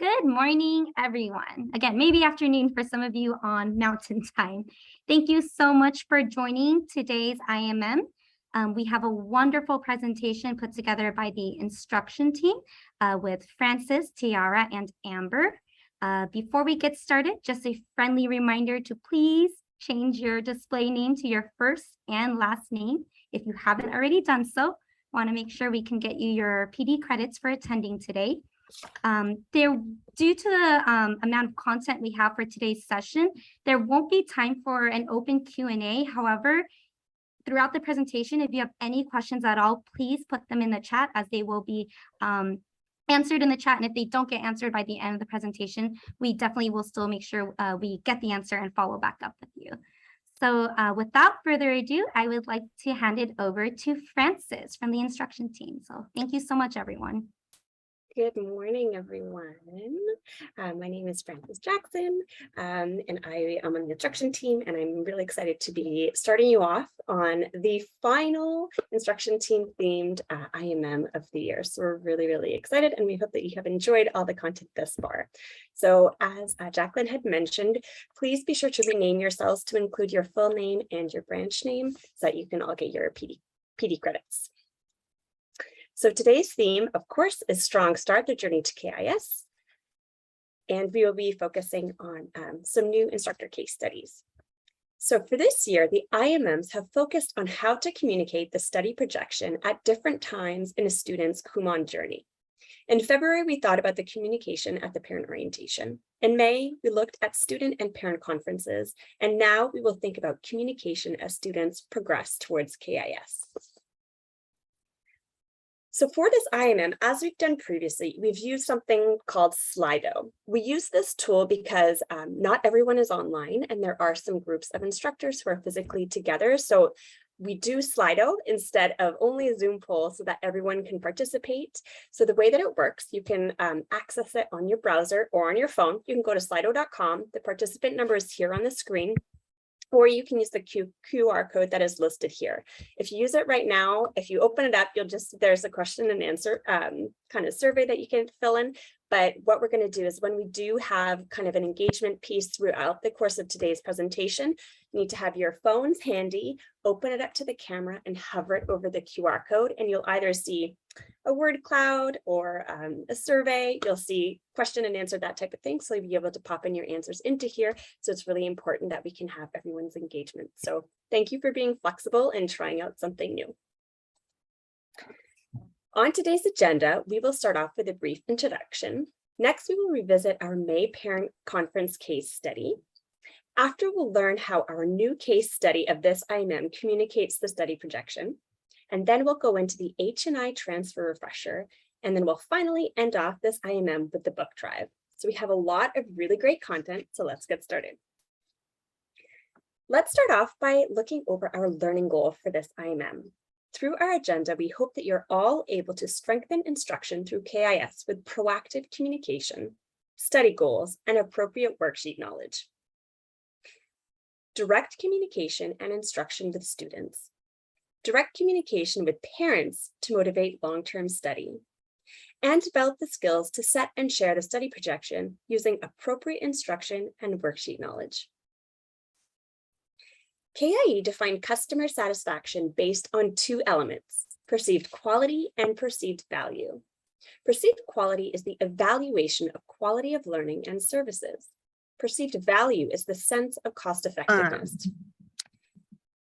Good morning, everyone. Again, maybe afternoon for some of you on Mountain Time. Thank you so much for joining today's IMM. We have a wonderful presentation put together by the instruction team with Francis, Tiara, and Amber. Before we get started, just a friendly reminder to please change your display name to your first and last name. If you haven't already done so, want to make sure we can get you your PD credits for attending today. Due to the amount of content we have for today's session, there won't be time for an open Q&A. However, throughout the presentation, if you have any questions at all, please put them in the chat as they will be answered in the chat. And if they don't get answered by the end of the presentation, we definitely will still make sure we get the answer and follow back up with you. So without further ado, I would like to hand it over to Francis from the instruction team. So thank you so much, everyone. Good morning, everyone. My name is Francis Jackson, and I am on the instruction team, and I'm really excited to be starting you off on the final instruction team themed IMM of the year. So we're really, really excited, and we hope that you have enjoyed all the content thus far. So as Jacqueline had mentioned, please be sure to rename yourselves to include your full name and your branch name so that you can all get your PD credits. So today's theme, of course, is Strong Start, the Journey to KIS. And we will be focusing on some new instructor case studies. So for this year, the IMMs have focused on how to communicate the study projection at different times in a student's Kumon journey. In February, we thought about the communication at the parent orientation. In May, we looked at student and parent conferences. And now we will think about communication as students progress towards KIS. So for this IMM, as we've done previously, we've used something called Slido. We use this tool because not everyone is online and there are some groups of instructors who are physically together. So we do Slido instead of only a Zoom poll so that everyone can participate. So the way that it works, you can access it on your browser or on your phone. You can go to slido.com. The participant number is here on the screen. Or you can use the QR code that is listed here. If you use it right now, if you open it up, there's a question and answer kind of survey that you can fill in. But what we're going to do is when we do have kind of an engagement piece throughout the course of today's presentation, you need to have your phones handy, open it up to the camera and hover it over the QR code. And you'll either see a word cloud or a survey. You'll see question and answer, that type of thing. So you'll be able to pop in your answers into here. So it's really important that we can have everyone's engagement. So thank you for being flexible and trying out something new. On today's agenda, we will start off with a brief introduction. Next, we will revisit our May Parent Conference case study. After, we'll learn how our new case study of this IMM communicates the study projection. And then we'll go into the H&I transfer refresher. And then we'll finally end off this IMM with the book drive. So we have a lot of really great content, so let's get started. Let's start off by looking over our learning goal for this IMM. Through our agenda, we hope that you're all able to strengthen instruction through KIS with proactive communication, study goals, and appropriate worksheet knowledge. Direct communication and instruction with students. Direct communication with parents to motivate long-term study. And develop the skills to set and share the study projection using appropriate instruction and worksheet knowledge. KIE defined customer satisfaction based on two elements, perceived quality and perceived value. Perceived quality is the evaluation of quality of learning and services. Perceived value is the sense of cost effectiveness.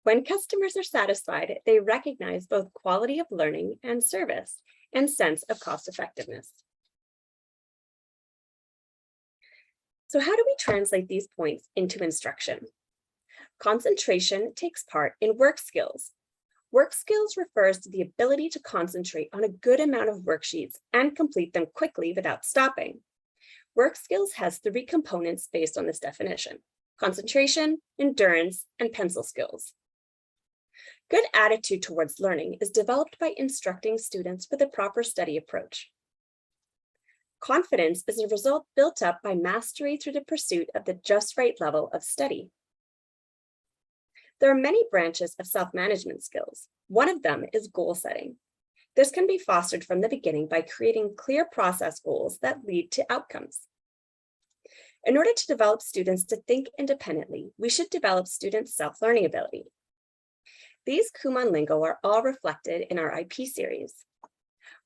When customers are satisfied, they recognize both quality of learning and service and sense of cost effectiveness. So how do we translate these points into instruction? Concentration takes part in work skills. Work skills refers to the ability to concentrate on a good amount of worksheets and complete them quickly without stopping. Work skills has three components based on this definition: concentration, endurance, and pencil skills. Good attitude towards learning is developed by instructing students with a proper study approach. Confidence is a result built up by mastery through the pursuit of the just right level of study. There are many branches of self-management skills. One of them is goal setting. This can be fostered from the beginning by creating clear process goals that lead to outcomes. In order to develop students to think independently, we should develop students' self-learning ability. These Kumon lingo are all reflected in our IP series.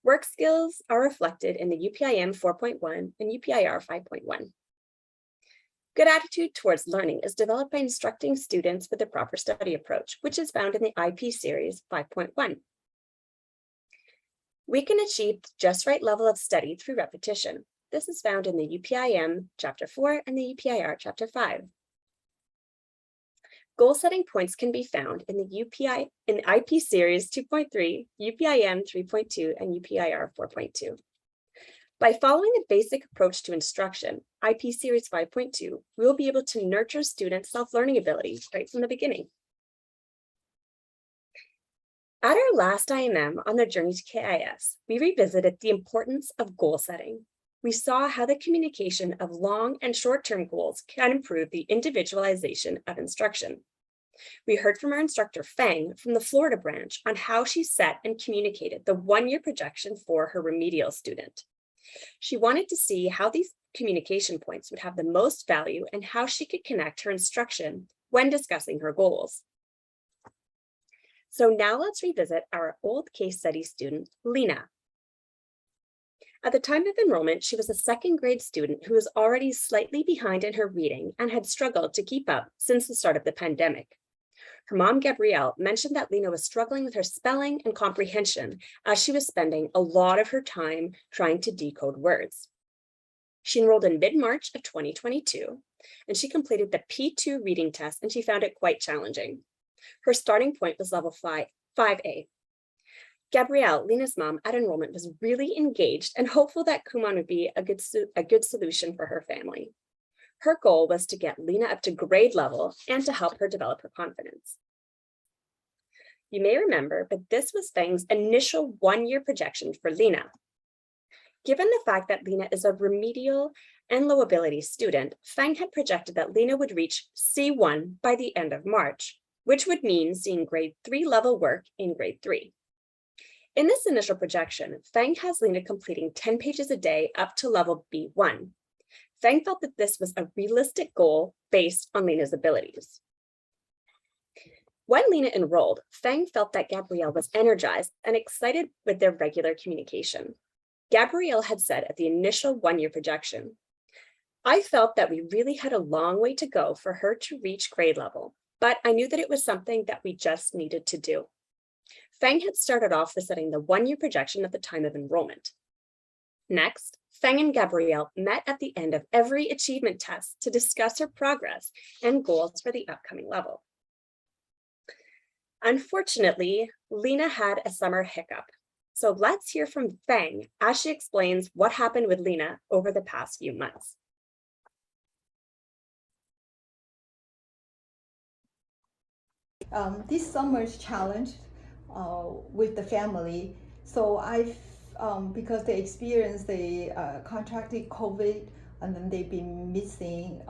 Work skills are reflected in the UPIM 4.1 and UPIR 5.1. Good attitude towards learning is developed by instructing students with the proper study approach, which is found in the IP series 5.1. We can achieve just right level of study through repetition. This is found in the UPIM Chapter 4 and the UPIR Chapter 5. Goal setting points can be found in the IP series 2.3, UPIM 3.2, and UPIR 4.2. By following a basic approach to instruction, IP series 5.2, we will be able to nurture students' self-learning ability right from the beginning. At our last IMM on the journey to KIS, we revisited the importance of goal setting. We saw how the communication of long and short-term goals can improve the individualization of instruction. We heard from our instructor, Feng, from the Florida branch on how she set and communicated the one-year projection for her remedial student. She wanted to see how these communication points would have the most value and how she could connect her instruction when discussing her goals. So now let's revisit our old case study student, Lena. At the time of enrollment, she was a second grade student who was already slightly behind in her reading and had struggled to keep up since the start of the pandemic. Her mom, Gabrielle, mentioned that Lena was struggling with her spelling and comprehension as she was spending a lot of her time trying to decode words. She enrolled in mid-March of 2022, and she completed the P2 reading test, and she found it quite challenging. Her starting point was level 5A. Gabrielle, Lena's mom, at enrollment was really engaged and hopeful that Kumon would be a good solution for her family. Her goal was to get Lena up to grade level and to help her develop her confidence. You may remember, but this was Feng's initial one-year projection for Lena. Given the fact that Lena is a remedial and low ability student, Feng had projected that Lena would reach C1 by the end of March, which would mean seeing grade 3 level work in grade 3. In this initial projection, Feng has Lena completing 10 pages a day up to level B1. Feng felt that this was a realistic goal based on Lena's abilities. When Lena enrolled, Feng felt that Gabrielle was energized and excited with their regular communication. Gabrielle had said at the initial one-year projection, "I felt that we really had a long way to go for her to reach grade level, but I knew that it was something that we just needed to do." Feng had started off with setting the one-year projection at the time of enrollment. Next, Feng and Gabrielle met at the end of every achievement test to discuss her progress and goals for the upcoming level. Unfortunately, Lena had a summer hiccup. So let's hear from Feng as she explains what happened with Lena over the past few months. This summer's challenge with the family. So because they experienced contracted COVID, and then they've been missing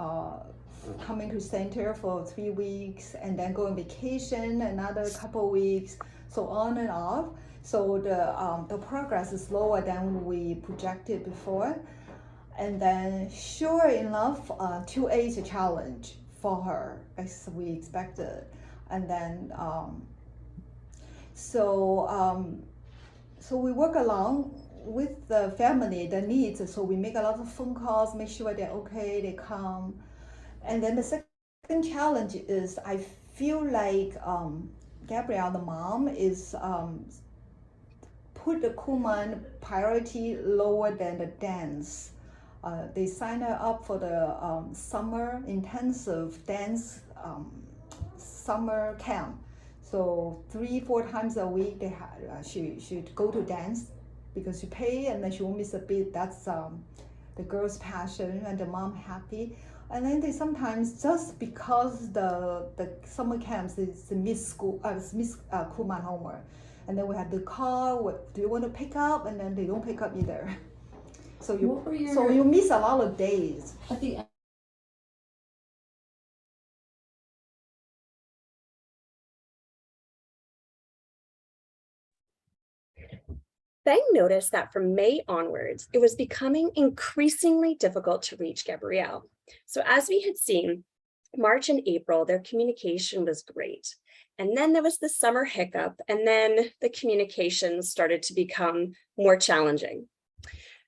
coming to center for 3 weeks and then go on vacation another couple weeks, so on and off. So the progress is slower than we projected before. And then sure enough, 2A is a challenge for her as we expected. And then so we work along with the family, the needs. So we make a lot of phone calls, make sure they're okay, they come. And then the second challenge is I feel like Gabrielle, the mom, is put the Kumon priority lower than the dance. They sign her up for the summer intensive dance summer camp. So 3-4 times a week she should go to dance because she pay and then she won't miss a beat. That's the girl's passion and the mom happy. And then they sometimes, just because the summer camps is miss Kumon homework, and then we have to call, do you want to pick up? And then they don't pick up either. So you miss a lot of days. At the Feng noticed that from May onwards, it was becoming increasingly difficult to reach Gabrielle. So as we had seen, March and April, their communication was great. And then there was the summer hiccup, and then the communication started to become more challenging.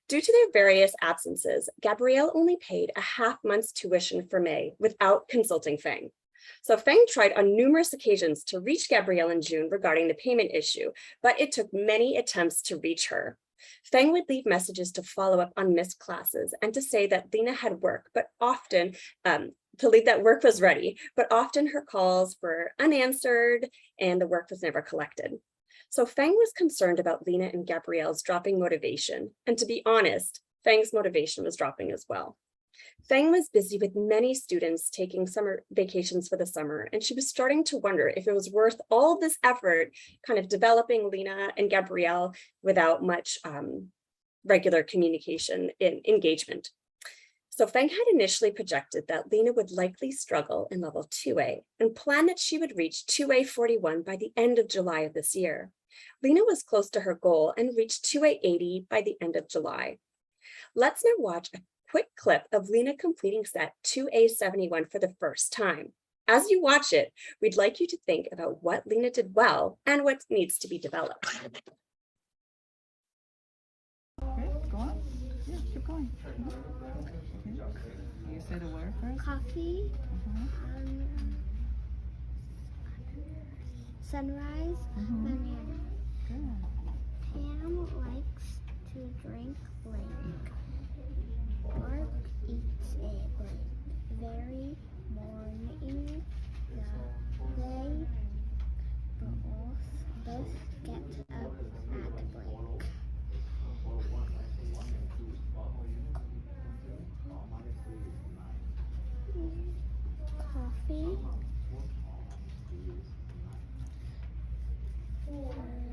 Due to their various absences, Gabrielle only paid a half month's tuition for May without consulting Feng. So Feng tried on numerous occasions to reach Gabrielle in June regarding the payment issue, but it took many attempts to reach her. Feng would leave messages to follow up on missed classes and to say that Lena had work, but often to leave that work was ready, but often her calls were unanswered and the work was never collected. So Feng was concerned about Lena and Gabrielle's dropping motivation. And to be honest, Feng's motivation was dropping as well. Feng was busy with many students taking summer vacations for the summer, and she was starting to wonder if it was worth all this effort kind of developing Lena and Gabrielle without much regular communication and engagement. So Feng had initially projected that Lena would likely struggle in level 2A and planned that she would reach 2A 41 by the end of July of this year. Lena was close to her goal and reached 2A 80 by the end of July. Let's now watch a quick clip of Lena completing set 2A 71 for the first time. As you watch it, we'd like you to think about what Lena did well and what needs to be developed. Okay, go on. Yeah, keep going. You say the word first. Coffee, sunrise, banana. Good. Pam likes to drink blank. Mark eats a blank. Very morning, they both get up at blank. Coffee. Banana.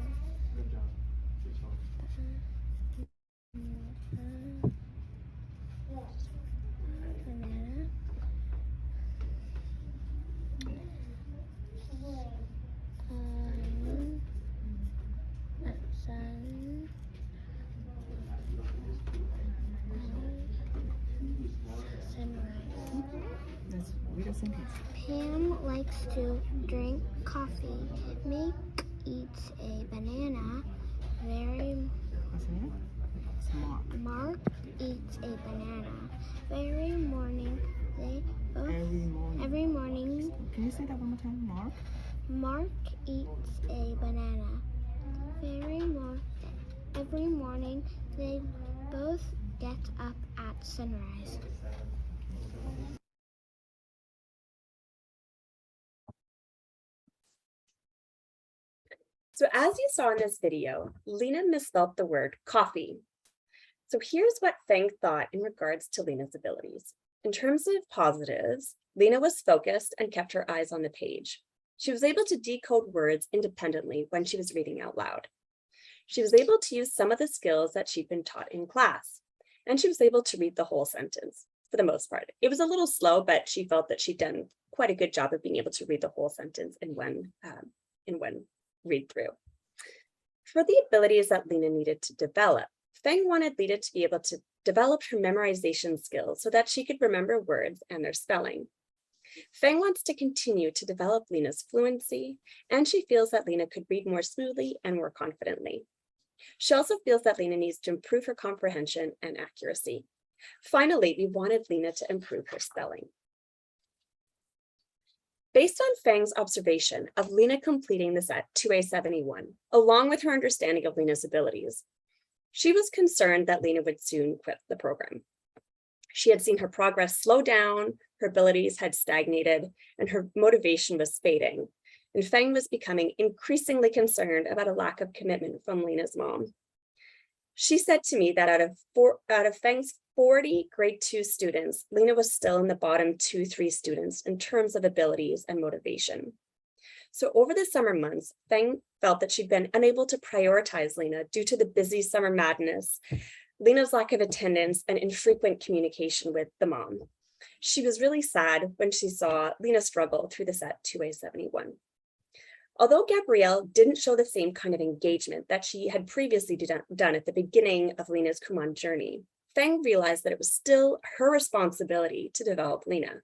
Sun. Sunrise. Let's read a sentence. Pam likes to drink coffee. Mick eats a banana. What's it? Smart. Mark eats a banana. Every morning, Every morning, Can you say that one more time? Mark? Mark eats a banana. Every morning, they both get up at sunrise. So as you saw in this video, Lena misspelled the word coffee. So here's what Feng thought in regards to Lena's abilities. In terms of positives, Lena was focused and kept her eyes on the page. She was able to decode words independently when she was reading out loud. She was able to use some of the skills that she'd been taught in class, and she was able to read the whole sentence for the most part. It was a little slow, but she felt that she'd done quite a good job of being able to read the whole sentence in one read through. For the abilities that Lena needed to develop, Feng wanted Lena to be able to develop her memorization skills so that she could remember words and their spelling. Feng wants to continue to develop Lena's fluency, and she feels that Lena could read more smoothly and more confidently. She also feels that Lena needs to improve her comprehension and accuracy. Finally, we wanted Lena to improve her spelling. Based on Feng's observation of Lena completing the set 2A71, along with her understanding of Lena's abilities, she was concerned that Lena would soon quit the program. She had seen her progress slow down, her abilities had stagnated, and her motivation was fading. And Feng was becoming increasingly concerned about a lack of commitment from Lena's mom. She said to me that out of Feng's 40 grade 2 students, Lena was still in the bottom 2-3 students in terms of abilities and motivation. So over the summer months, Feng felt that she'd been unable to prioritize Lena due to the busy summer madness, Lena's lack of attendance, and infrequent communication with the mom. She was really sad when she saw Lena struggle through the set 2A71. Although Gabrielle didn't show the same kind of engagement that she had previously done at the beginning of Lena's Kumon journey, Feng realized that it was still her responsibility to develop Lena.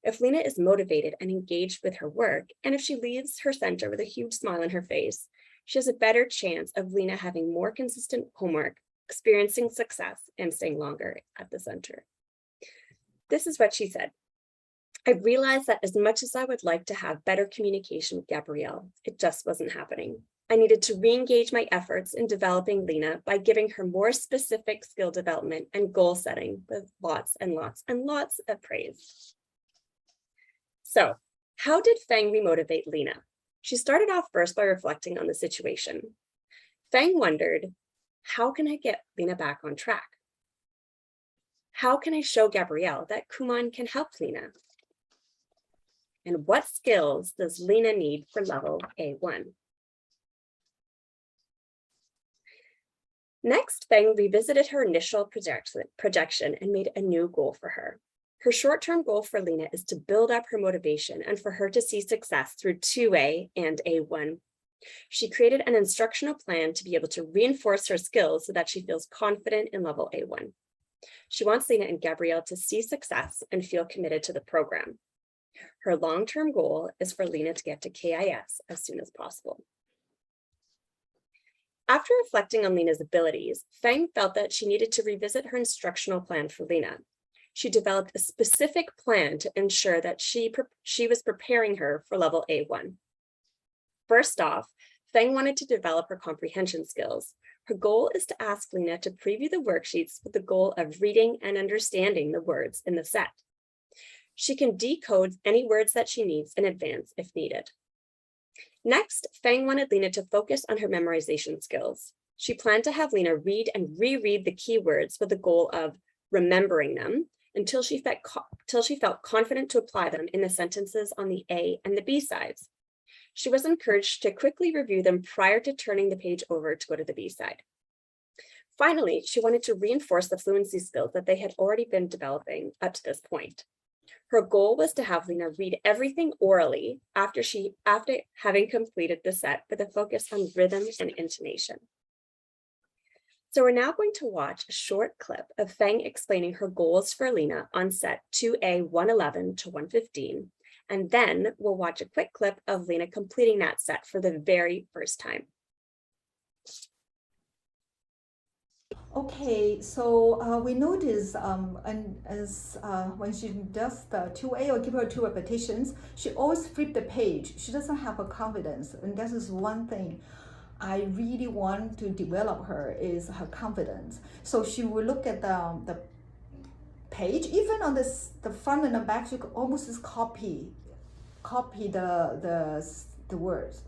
If Lena is motivated and engaged with her work, and if she leaves her center with a huge smile on her face, she has a better chance of Lena having more consistent homework, experiencing success, and staying longer at the center. This is what she said. I realized that as much as I would like to have better communication with Gabrielle, it just wasn't happening. I needed to re-engage my efforts in developing Lena by giving her more specific skill development and goal setting with lots and lots and lots of praise. So, how did Feng remotivate Lena? She started off first by reflecting on the situation. Feng wondered, how can I get Lena back on track? How can I show Gabrielle that Kumon can help Lena? And what skills does Lena need for level A1? Next, Feng revisited her initial projection and made a new goal for her. Her short-term goal for Lena is to build up her motivation and for her to see success through 2A and A1. She created an instructional plan to be able to reinforce her skills so that she feels confident in level A1. She wants Lena and Gabrielle to see success and feel committed to the program. Her long-term goal is for Lena to get to KIS as soon as possible. After reflecting on Lena's abilities, Feng felt that she needed to revisit her instructional plan for Lena. She developed a specific plan to ensure that she was preparing her for level A1. First off, Feng wanted to develop her comprehension skills. Her goal is to ask Lena to preview the worksheets with the goal of reading and understanding the words in the set. She can decode any words that she needs in advance if needed. Next, Feng wanted Lena to focus on her memorization skills. She planned to have Lena read and reread the keywords with the goal of remembering them until she felt confident to apply them in the sentences on the A and the B sides. She was encouraged to quickly review them prior to turning the page over to go to the B side. Finally, she wanted to reinforce the fluency skills that they had already been developing up to this point. Her goal was to have Lena read everything orally after having completed the set with a focus on rhythm and intonation. So we're now going to watch a short clip of Feng explaining her goals for Lena on set 2A 111 to 115. And then we'll watch a quick clip of Lena completing that set for the very first time. Okay, so we notice when she does the 2A or give her 2 repetitions, she always flip the page. She doesn't have a confidence, and that is one thing I really want to develop her is her confidence. So she will look at the page, even on the front and the back, she could almost just copy the words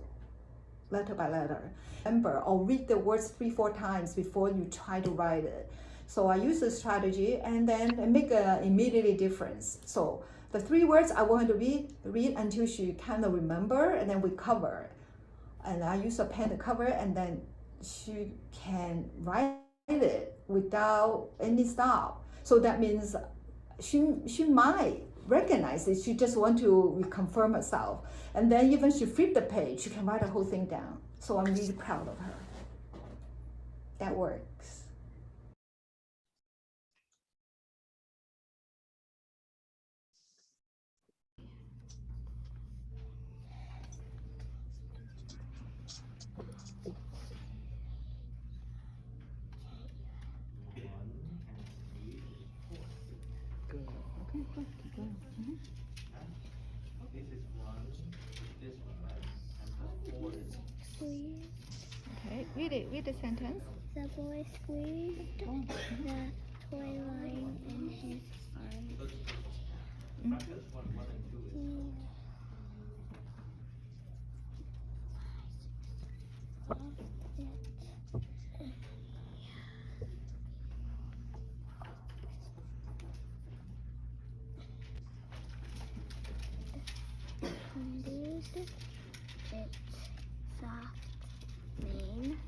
letter by letter. Remember, or read the words 3-4 times before you try to write it. So I use this strategy and then make an immediately difference. So the 3 words I want her to read until she kind of remember, and then we cover. And I use a pen to cover, and then she can write it without any stop. So that means she might recognize it. She just want to reconfirm herself. And then even she flip the page, she can write the whole thing down. So I'm really proud of her. That works. Good. Okay, good. Keep going. Squeeze. Okay, read the sentence. The boy squeezed the toy line in his arm. Undid its soft mane.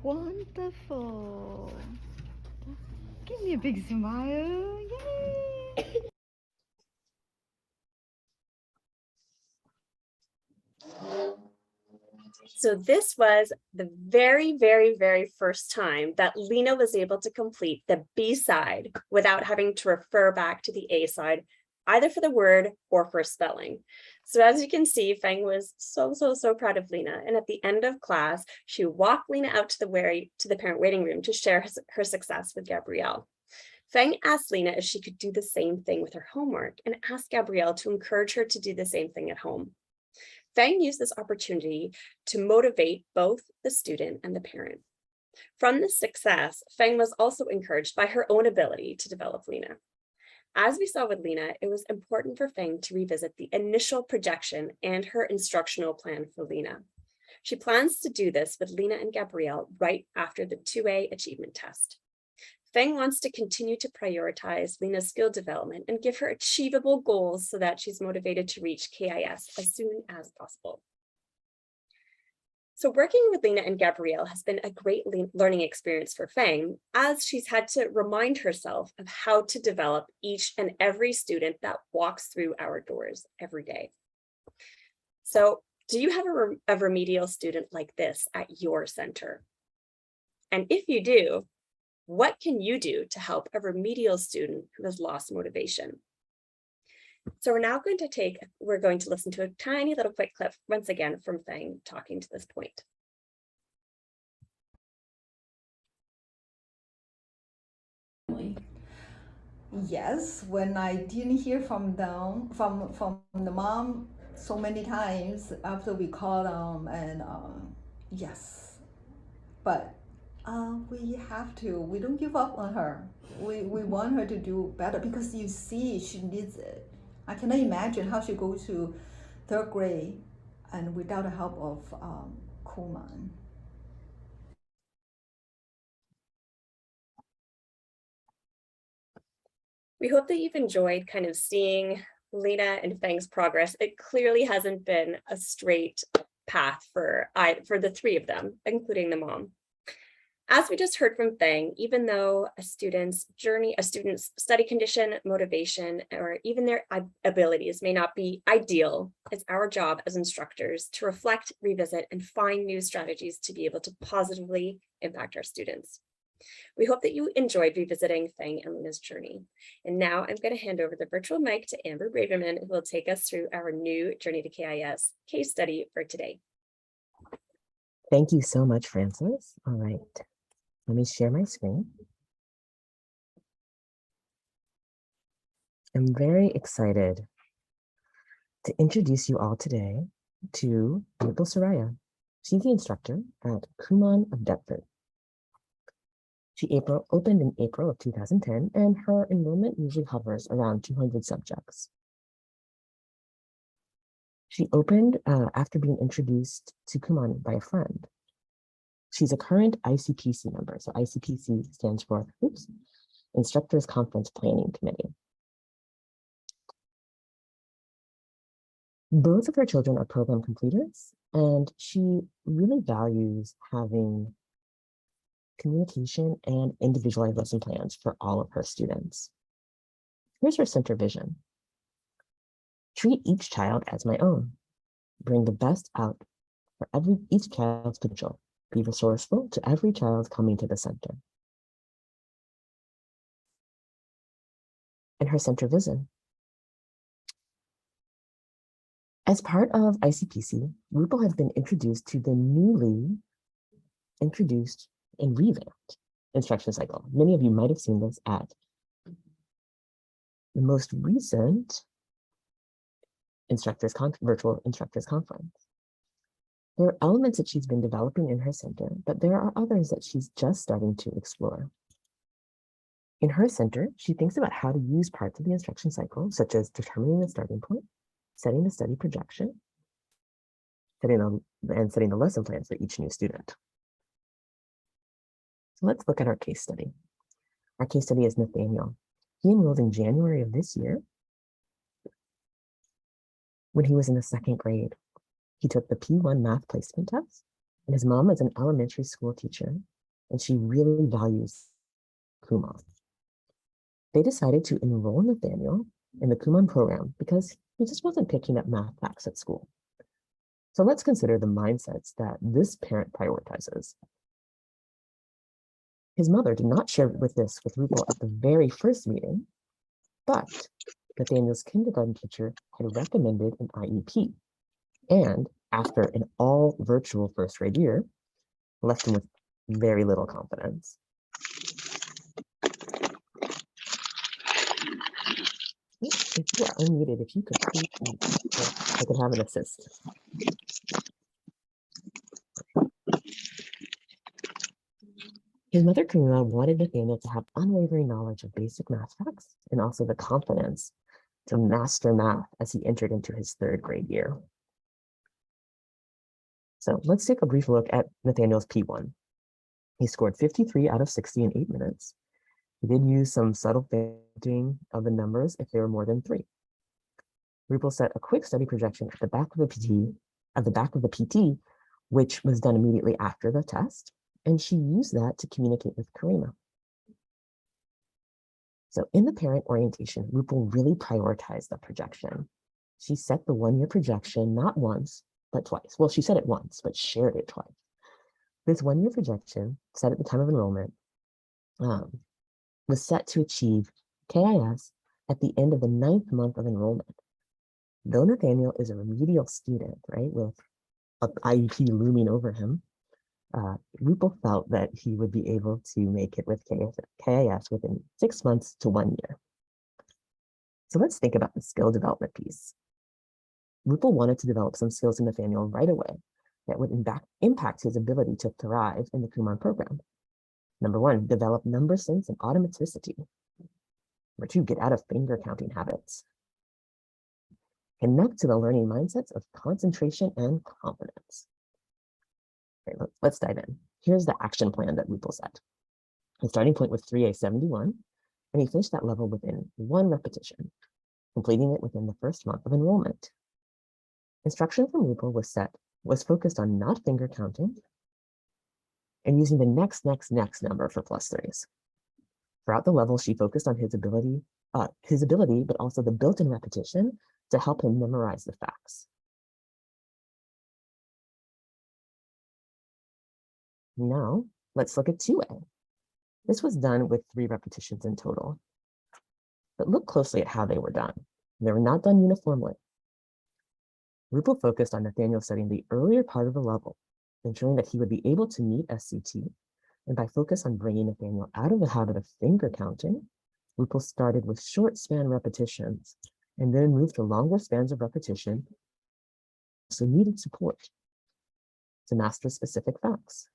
Wonderful. Give me a big smile. Yay! So this was the very, very, very first time that Lena was able to complete the B side without having to refer back to the A side, either for the word or for spelling. So as you can see, Feng was so proud of Lena. And at the end of class, she walked Lena out to the parent waiting room to share her success with Gabrielle. Feng asked Lena if she could do the same thing with her homework and asked Gabrielle to encourage her to do the same thing at home. Feng used this opportunity to motivate both the student and the parent. From this success, Feng was also encouraged by her own ability to develop Lena. As we saw with Lena, it was important for Feng to revisit the initial projection and her instructional plan for Lena. She plans to do this with Lena and Gabrielle right after the 2A achievement test. Feng wants to continue to prioritize Lena's skill development and give her achievable goals so that she's motivated to reach KIS as soon as possible. So working with Lena and Gabrielle has been a great learning experience for Feng, as she's had to remind herself of how to develop each and every student that walks through our doors every day. So do you have a remedial student like this at your center? And if you do, what can you do to help a remedial student who has lost motivation? So we're going to listen to a tiny little quick clip once again from Feng talking to this point. Yes, when I didn't hear from them, from the mom so many times after we called them, and yes, but we don't give up on her. We want her to do better because you see she needs it. I cannot imagine how she goes to 3rd grade and without the help of Kumon. We hope that you've enjoyed kind of seeing Lena and Feng's progress. It clearly hasn't been a straight path for the 3 of them, including the mom. As we just heard from Feng, even though a student's study condition, motivation, or even their abilities may not be ideal, it's our job as instructors to reflect, revisit, and find new strategies to be able to positively impact our students. We hope that you enjoyed revisiting Feng and Lena's journey. And now I'm going to hand over the virtual mic to Amber Braverman, who will take us through our new Journey to KIS case study for today. Thank you so much, Frances. All right, let me share my screen. I'm very excited to introduce you all today to Rupal Soraya. She's the instructor at Kumon of Deptford. She opened in April of 2010, and her enrollment usually hovers around 200 subjects. She opened after being introduced to Kumon by a friend. She's a current ICPC member. So ICPC stands for Instructors Conference Planning Committee. Both of her children are program completers, and she really values having communication and individualized lesson plans for all of her students. Here's her center vision. Treat each child as my own. Bring the best out for each child's potential. Be resourceful to every child coming to the center. And her center vision. As part of ICPC, Rupal has been introduced to the newly introduced and revamped instruction cycle. Many of you might have seen this at the most recent virtual instructors conference. There are elements that she's been developing in her center, but there are others that she's just starting to explore. In her center, she thinks about how to use parts of the instruction cycle, such as determining the starting point, setting the study projection, setting the lesson plans for each new student. So let's look at our case study. Our case study is Nathaniel. He enrolled in January of this year when he was in the 2nd grade. He took the P1 math placement test, and his mom is an elementary school teacher, and she really values Kumon. They decided to enroll Nathaniel in the Kumon program because he just wasn't picking up math facts at school. So let's consider the mindsets that this parent prioritizes. His mother did not share with Rupal at the very first meeting, but Nathaniel's kindergarten teacher had recommended an IEP. And after an all virtual first grade year, left him with very little confidence. If you are unmuted, if you could please, I could have an assist. His mother, Kumon, wanted Nathaniel to have unwavering knowledge of basic math facts and also the confidence to master math as he entered into his third grade year. So let's take a brief look at Nathaniel's P1. He scored 53 out of 60 in 8 minutes. He did use some subtle filtering of the numbers if they were more than 3. Rupal set a quick study projection at the back of the PT, which was done immediately after the test, and she used that to communicate with Karima. So in the parent orientation, Rupal really prioritized the projection. She set the 1-year projection not once, but twice. Well, she said it once, but shared it twice. This 1-year projection, set at the time of enrollment, was set to achieve KIS at the end of the 9th month of enrollment. Though Nathaniel is a remedial student, right, with an IEP looming over him, Rupal felt that he would be able to make it with KIS within 6 months to 1 year. So let's think about the skill development piece. Rupal wanted to develop some skills in Nathaniel right away that would impact his ability to thrive in the Kumon program. Number 1, develop number sense and automaticity. Number 2, get out of finger counting habits. Connect to the learning mindsets of concentration and confidence. Okay, let's dive in. Here's the action plan that Rupal set. His starting point was 3A71, and he finished that level within 1 repetition, completing it within the first month of enrollment. Instruction from Rupal was focused on not finger counting and using the next number for +3s. Throughout the level, she focused on his ability, but also the built-in repetition to help him memorize the facts. Now, let's look at 2A. This was done with 3 repetitions in total. But look closely at how they were done. They were not done uniformly. Rupal focused on Nathaniel studying the earlier part of the level, ensuring that he would be able to meet SCT. And by focus on bringing Nathaniel out of the habit of finger counting, Rupal started with short span repetitions and then moved to longer spans of repetition, so needed support to master specific facts.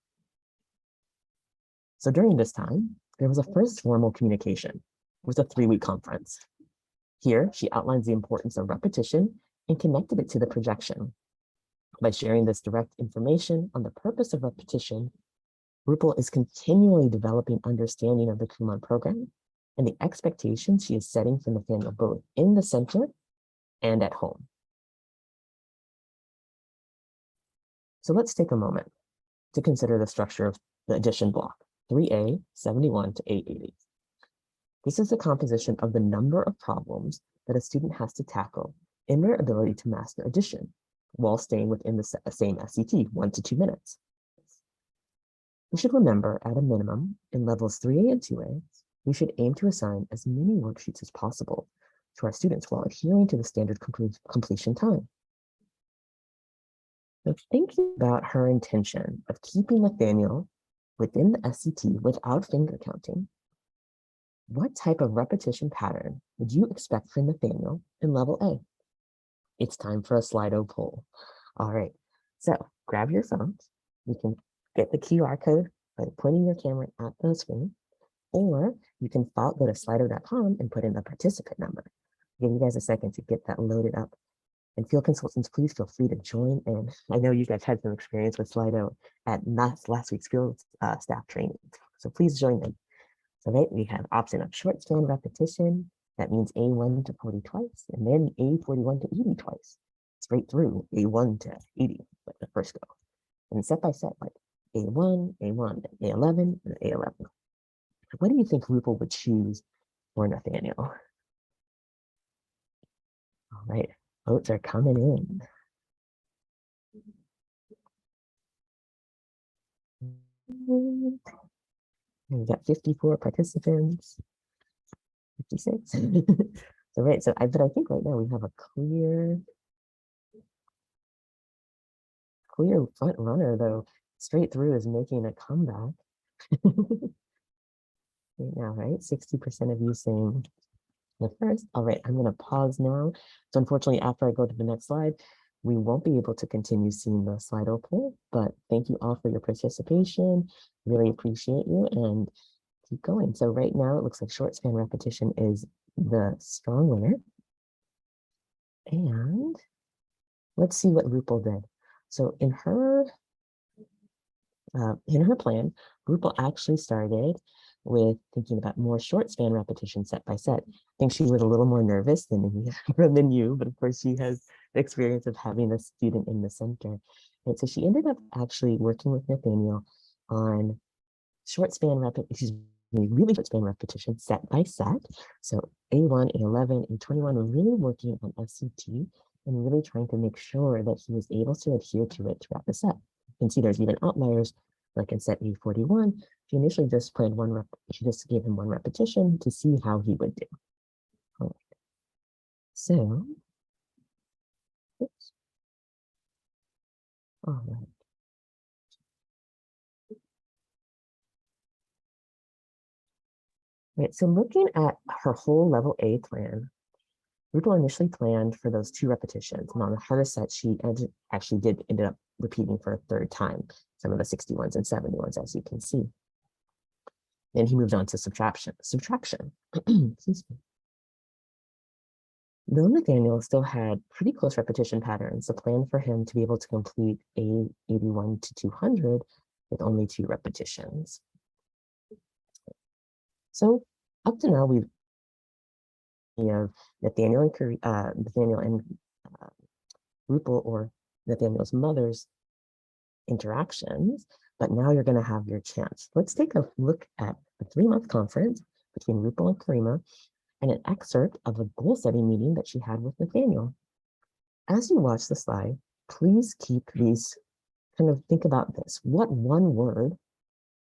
So during this time, there was a first formal communication. It was a 3-week conference. Here, she outlines the importance of repetition and connected it to the projection. By sharing this direct information on the purpose of repetition, Rupal is continually developing understanding of the Kumon program and the expectations she is setting for Nathaniel both in the center and at home. So let's take a moment to consider the structure of the addition block, 3A71 to A80. This is the composition of the number of problems that a student has to tackle in their ability to master addition while staying within the same SCT, 1 to 2 minutes. We should remember, at a minimum, in levels 3A and 2A, we should aim to assign as many worksheets as possible to our students while adhering to the standard completion time. Now, thinking about her intention of keeping Nathaniel within the SCT without finger counting, what type of repetition pattern would you expect from Nathaniel in level A? It's time for a Slido poll. All right, so grab your phones. You can get the QR code by pointing your camera at the screen, or you can go to slido.com and put in the participant number. I'll give you guys a second to get that loaded up. And field consultants, please feel free to join in. I know you guys had some experience with Slido at last week's field staff training, so please join in. So we have option of short span repetition. That means A1 to 40 twice, and then A41 to 80 twice. Straight through A1 to 80, like the first go. And set by set, like A1, A1, A11, and A11. What do you think Rupal would choose for Nathaniel? All right, votes are coming in. And we got 54 participants, 56. So right, but I think right now we have a clear front runner though. Straight through is making a comeback. Right now, right? 60% of you saying the first. All right, I'm gonna pause now. So unfortunately, after I go to the next slide, we won't be able to continue seeing the Slido poll, but thank you all for your participation. Really appreciate you and keep going. So right now it looks like short span repetition is the strong winner. And let's see what Rupal did. So in her plan, Rupal actually started with thinking about more short span repetition set by set. I think she was a little more nervous than you, but of course she has the experience of having a student in the center. And so she ended up actually working with Nathaniel on really short span repetition set by set. So A1, A11, A21 were really working on SCT and really trying to make sure that he was able to adhere to it throughout the set. You can see there's even outliers, like in set A41, she initially just played she just gave him one repetition to see how he would do. All right. So, oops. All right. Right, so looking at her whole level A plan, Rupal initially planned for those 2 repetitions, and on the hardest set, she actually ended up repeating for a 3rd time, some of the 61s and 71s, as you can see. Then he moved on to subtraction. Excuse me. Though Nathaniel still had pretty close repetition patterns, the plan for him to be able to complete A81 to 200 with only 2 repetitions. So up to now, we've of Nathaniel and Rupal, or Nathaniel's mother's interactions, but now you're going to have your chance. Let's take a look at the 3-month conference between Rupal and Karima and an excerpt of a goal-setting meeting that she had with Nathaniel. As you watch the slide, please keep these, think about this. What one word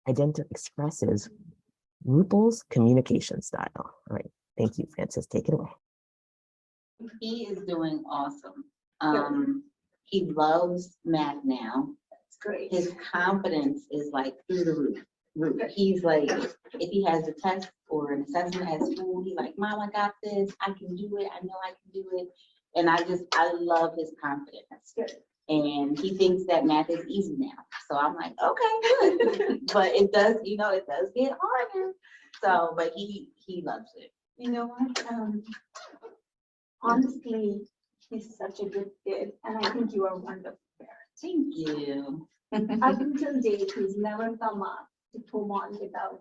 expresses Rupal's communication style? All right, thank you, Francis. Take it away. He is doing awesome. He loves math now. That's great. His confidence is like through the roof. He's like, if he has a test or an assessment at school, he's like, Mom, I got this. I can do it. I know I can do it. And I love his confidence. That's good. And he thinks that math is easy now. So I'm like, okay, good. But it does get harder. So, but he loves it. You know what? Honestly, he's such a good kid, and I think you are wonderful parent. Thank you. Up until date, he's never come up to Kumon without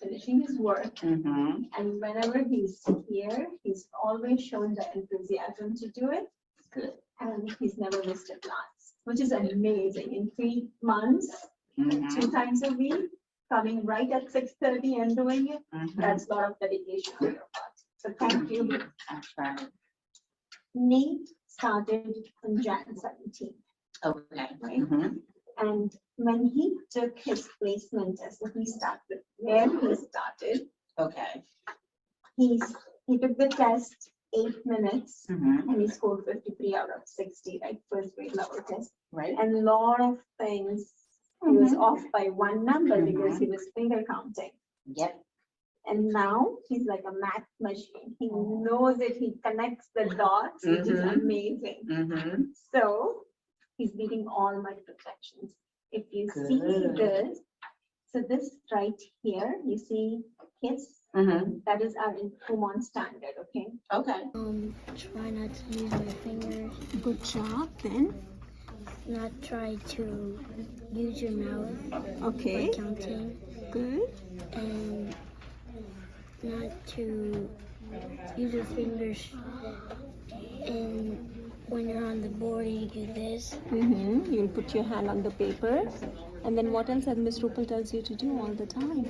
finishing his work. Mm-hmm. And whenever he's here, he's always shown the enthusiasm to do it. Good. And he's never missed a class, which is amazing. In 3 months, Mm-hmm. 2 times a week, coming right at 6:30 and doing it, Mm-hmm. that's a lot of dedication on your part. So thank you. I tried. Nate started on Jan 17th, Okay. right? Mm-hmm. And when he took his placement test, so he started where he started. Okay. He took the test 8 minutes, Mm-hmm. and he scored 53 out of 60, like first grade level test. Right. And a lot of things, he was off by 1 number because he was finger counting. Yep. And now he's like a math machine. He knows it. He connects the dots, which is amazing. Mm-hmm. So he's beating all my projections. If you see Good. this, so this right here, you see KIS, Mm-hmm. that is our Kumon standard, okay? Okay. Try not to use my fingers. Good job, then. Not try to use your mouth Okay, for counting. good. And not to use your fingers. And when you're on the board and you do this. You'll put your hand on the paper. And then what else Miss Rupal tells you to do all the time?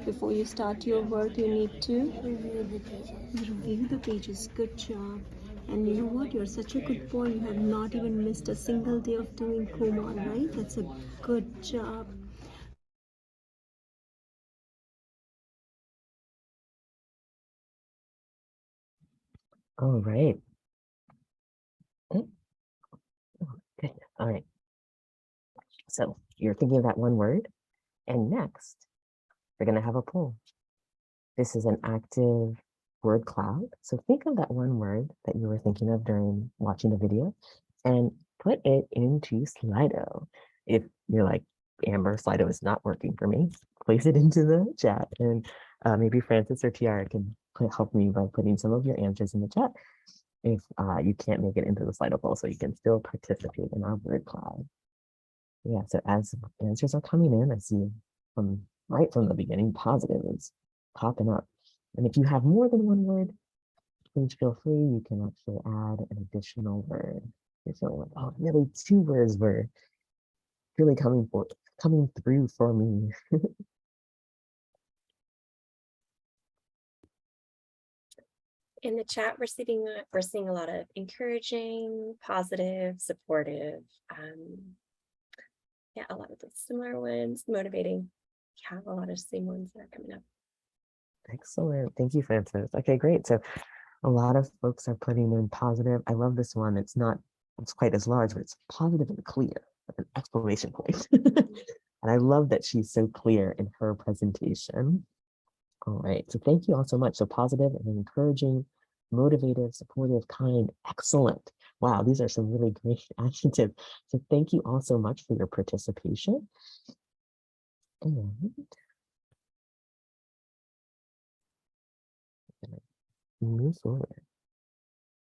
Before you start your work, you need to Review the pages. review the pages. Good job. And you know what? You're such a good boy. You have not even missed a single day of doing Kumon, right? That's a good job. All right. Oh, good. All right. So you're thinking of that one word, and next we're going to have a poll. This is an active word cloud. So think of that one word that you were thinking of during watching the video and put it into Slido. If you're like, Amber, Slido is not working for me, place it into the chat, and maybe Francis or Tiara can help me by putting some of your answers in the chat if you can't make it into the Slido poll, so you can still participate in our word cloud. Yeah, so as answers are coming in, I see right from the beginning, positive is popping up. And if you have more than one word, please feel free. You can actually add an additional word. You're feeling like, oh, really 2 words were really coming through for me. In the chat, we're seeing a lot of encouraging, positive, supportive. Yeah, a lot of the similar ones, motivating. Yeah, a lot of same ones that are coming up. Excellent. Thank you, Francis. Okay, great. So a lot of folks are putting in positive. I love this one. It's quite as large, but it's positive and clear, with an exclamation point. And I love that she's so clear in her presentation. All right, so thank you all so much. So positive and encouraging, motivative, supportive, kind, excellent. Wow, these are some really great adjectives. So thank you all so much for your participation. And move forward.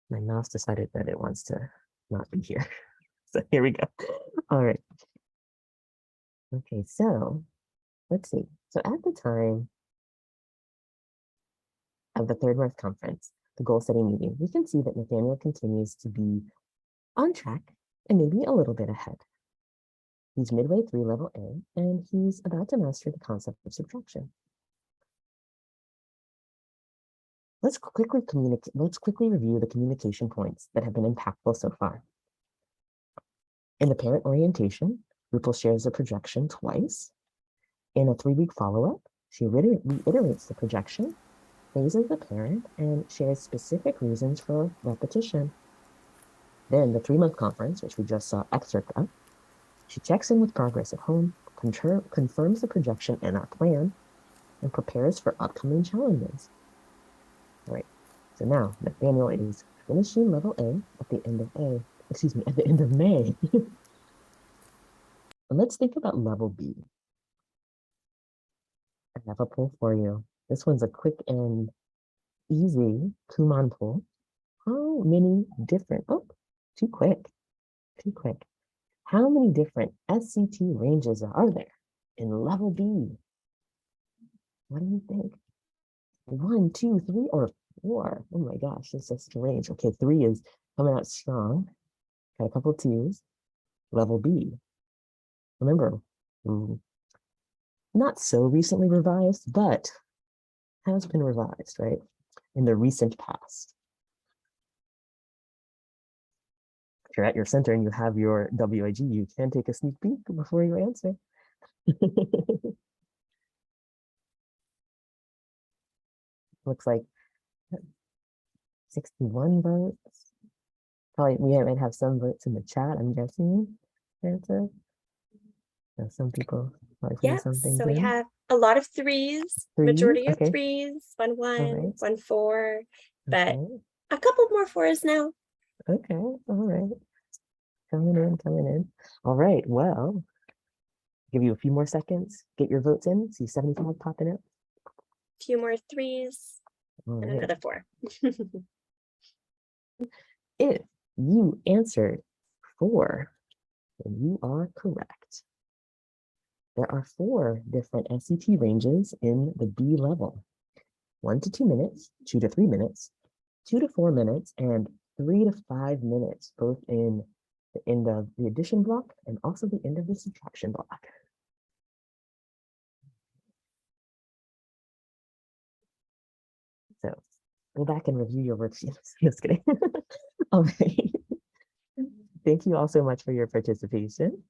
My mouse decided that it wants to not be here. So here we go. All right. Okay, so let's see. So at the time of the third month conference, the goal setting meeting, we can see that Nathaniel continues to be on track and maybe a little bit ahead. He's midway through level A, and he's about to master the concept of subtraction. Let's quickly review the communication points that have been impactful so far. In the parent orientation, Rupal shares the projection twice. In a 3-week follow-up, she reiterates the projection, praises the parent, and shares specific reasons for repetition. Then the 3-month conference, which we just saw excerpt of, she checks in with progress at home, confirms the projection and our plan, and prepares for upcoming challenges. All right, so now Nathaniel is finishing level A at the end of May. And let's think about level B. I have a poll for you. This one's a quick and easy Kumon poll. How many different, too quick. How many different SCT ranges are there in level B? What do you think? 1, 2, 3, or 4? Oh my gosh, this is strange. Okay, 3 is coming out strong. Got a couple 2s. Level B. Remember, not so recently revised, but has been revised, right? In the recent past. If you're at your center and you have your WIG, you can take a sneak peek before you answer. Looks like 61 votes. Probably we might have some votes in the chat, I'm guessing. Answer. So some people probably putting something. So we have a lot of 3s, majority of 3s, 1, 1, 1, 4, but a couple more 4s now. Okay, all right. Coming in. All right, well, give you a few more seconds. Get your votes in. See 75 popping up. A few more 3s and another 4. If you answered 4, then you are correct. There are 4 different SCT ranges in the B level. 1 to 2 minutes, 2 to 3 minutes, 2 to 4 minutes, and 3 to 5 minutes, both in the end of the addition block and also the end of the subtraction block. So go back and review your worksheets. Just kidding. All right. Thank you all so much for your participation.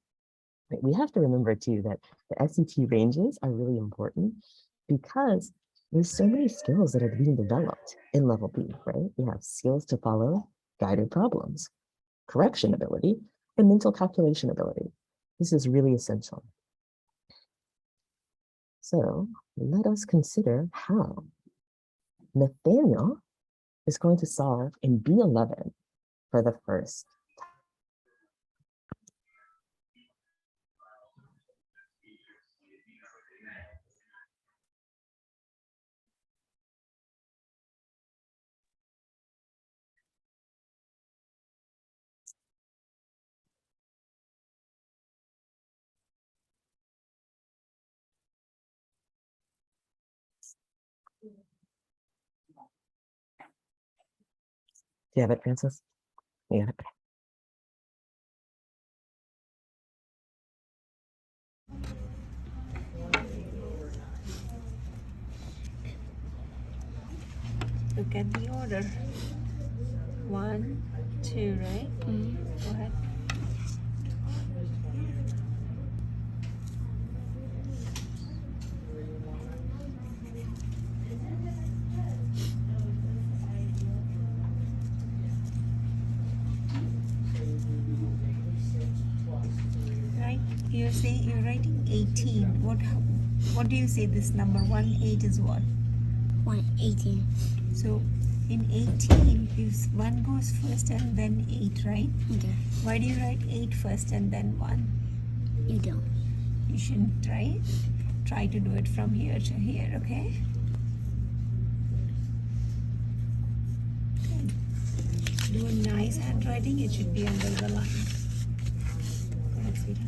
We have to remember too that the SCT ranges are really important because There's so many skills that are being developed in level B, right? We have skills to follow guided problems, correction ability, and mental calculation ability. This is really essential. So let us consider how Nathaniel is going to solve in B11 for the first. Do you have it, Francis? Yeah. Look at the order. 1, 2, right? Go ahead. Right? You're writing 18. What do you say this number? 1, 8 is what? 118. So in 18, if 1 goes first and then 8, right? Okay. Why do you write 8 first and then 1? You don't. You shouldn't, right? Try to do it from here to here, okay? Good. Do a nice handwriting. It should be under the line. Go ahead, sweetheart.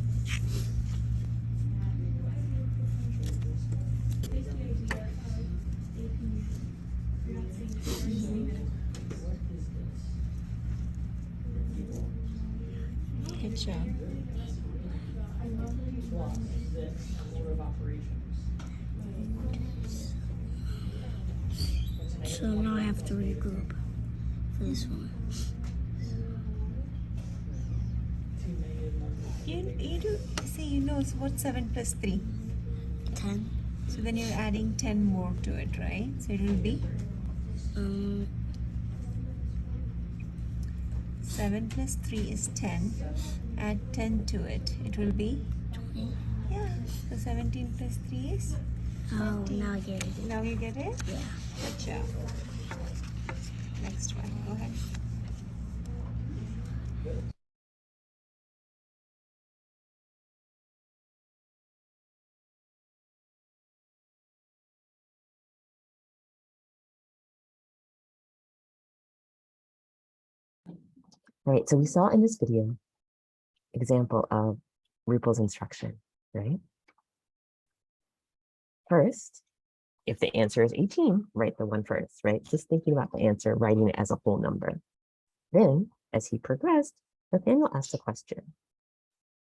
Good job. So now I have to regroup for this one. You do see, you know what's 7 plus 3? 10. So then you're adding 10 more to it, right? So it will be 7 plus 3 is 10. Add 10 to it. It will be 20. Yeah. So 17 plus 3 is? Oh, now I get it. Now you get it? Yeah. Good job. Next one. Go ahead. All right, so we saw in this video example of Rupal's instruction, right? First, if the answer is 18, write the one first, right? Just thinking about the answer, writing it as a whole number. Then, as he progressed, Nathaniel asked the question,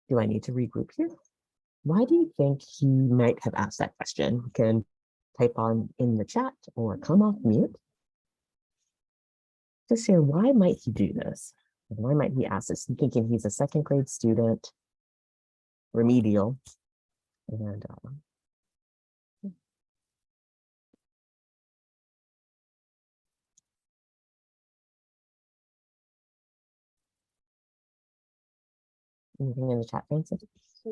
do I need to regroup here? Why do you think he might have asked that question? You can type on in the chat or come off mute. Just share, why might he do this? Why might he ask this? I'm thinking he's a second grade student, remedial, and anything in the chat, Francis?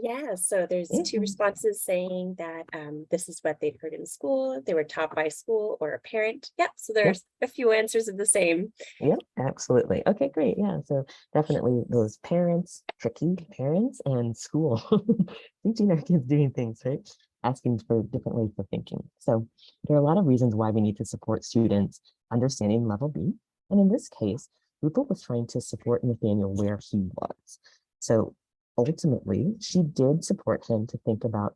Yeah, so there's two responses saying that this is what they've heard in school, they were taught by school or a parent. Yep, so there's a few answers of the same. Yep, absolutely. Okay, great. Yeah, so definitely those parents, tricky parents, and school teaching our kids doing things, right? Asking for different ways of thinking. So there are a lot of reasons why we need to support students understanding level B. And in this case, Rupal was trying to support Nathaniel where he was. So ultimately, she did support him to think about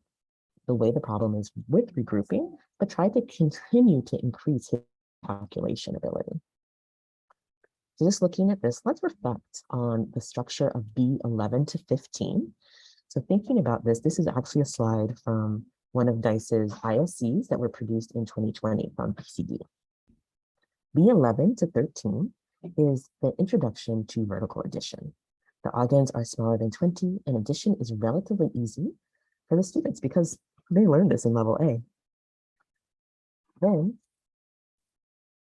the way the problem is with regrouping, but try to continue to increase his calculation ability. So just looking at this, let's reflect on the structure of B11 to 15. So thinking about this, this is actually a slide from one of DICE's ISCs that were produced in 2020 from PCD. B11 to 13 is the introduction to vertical addition. The odd-ends are smaller than 20, and addition is relatively easy for the students because they learned this in level A. Then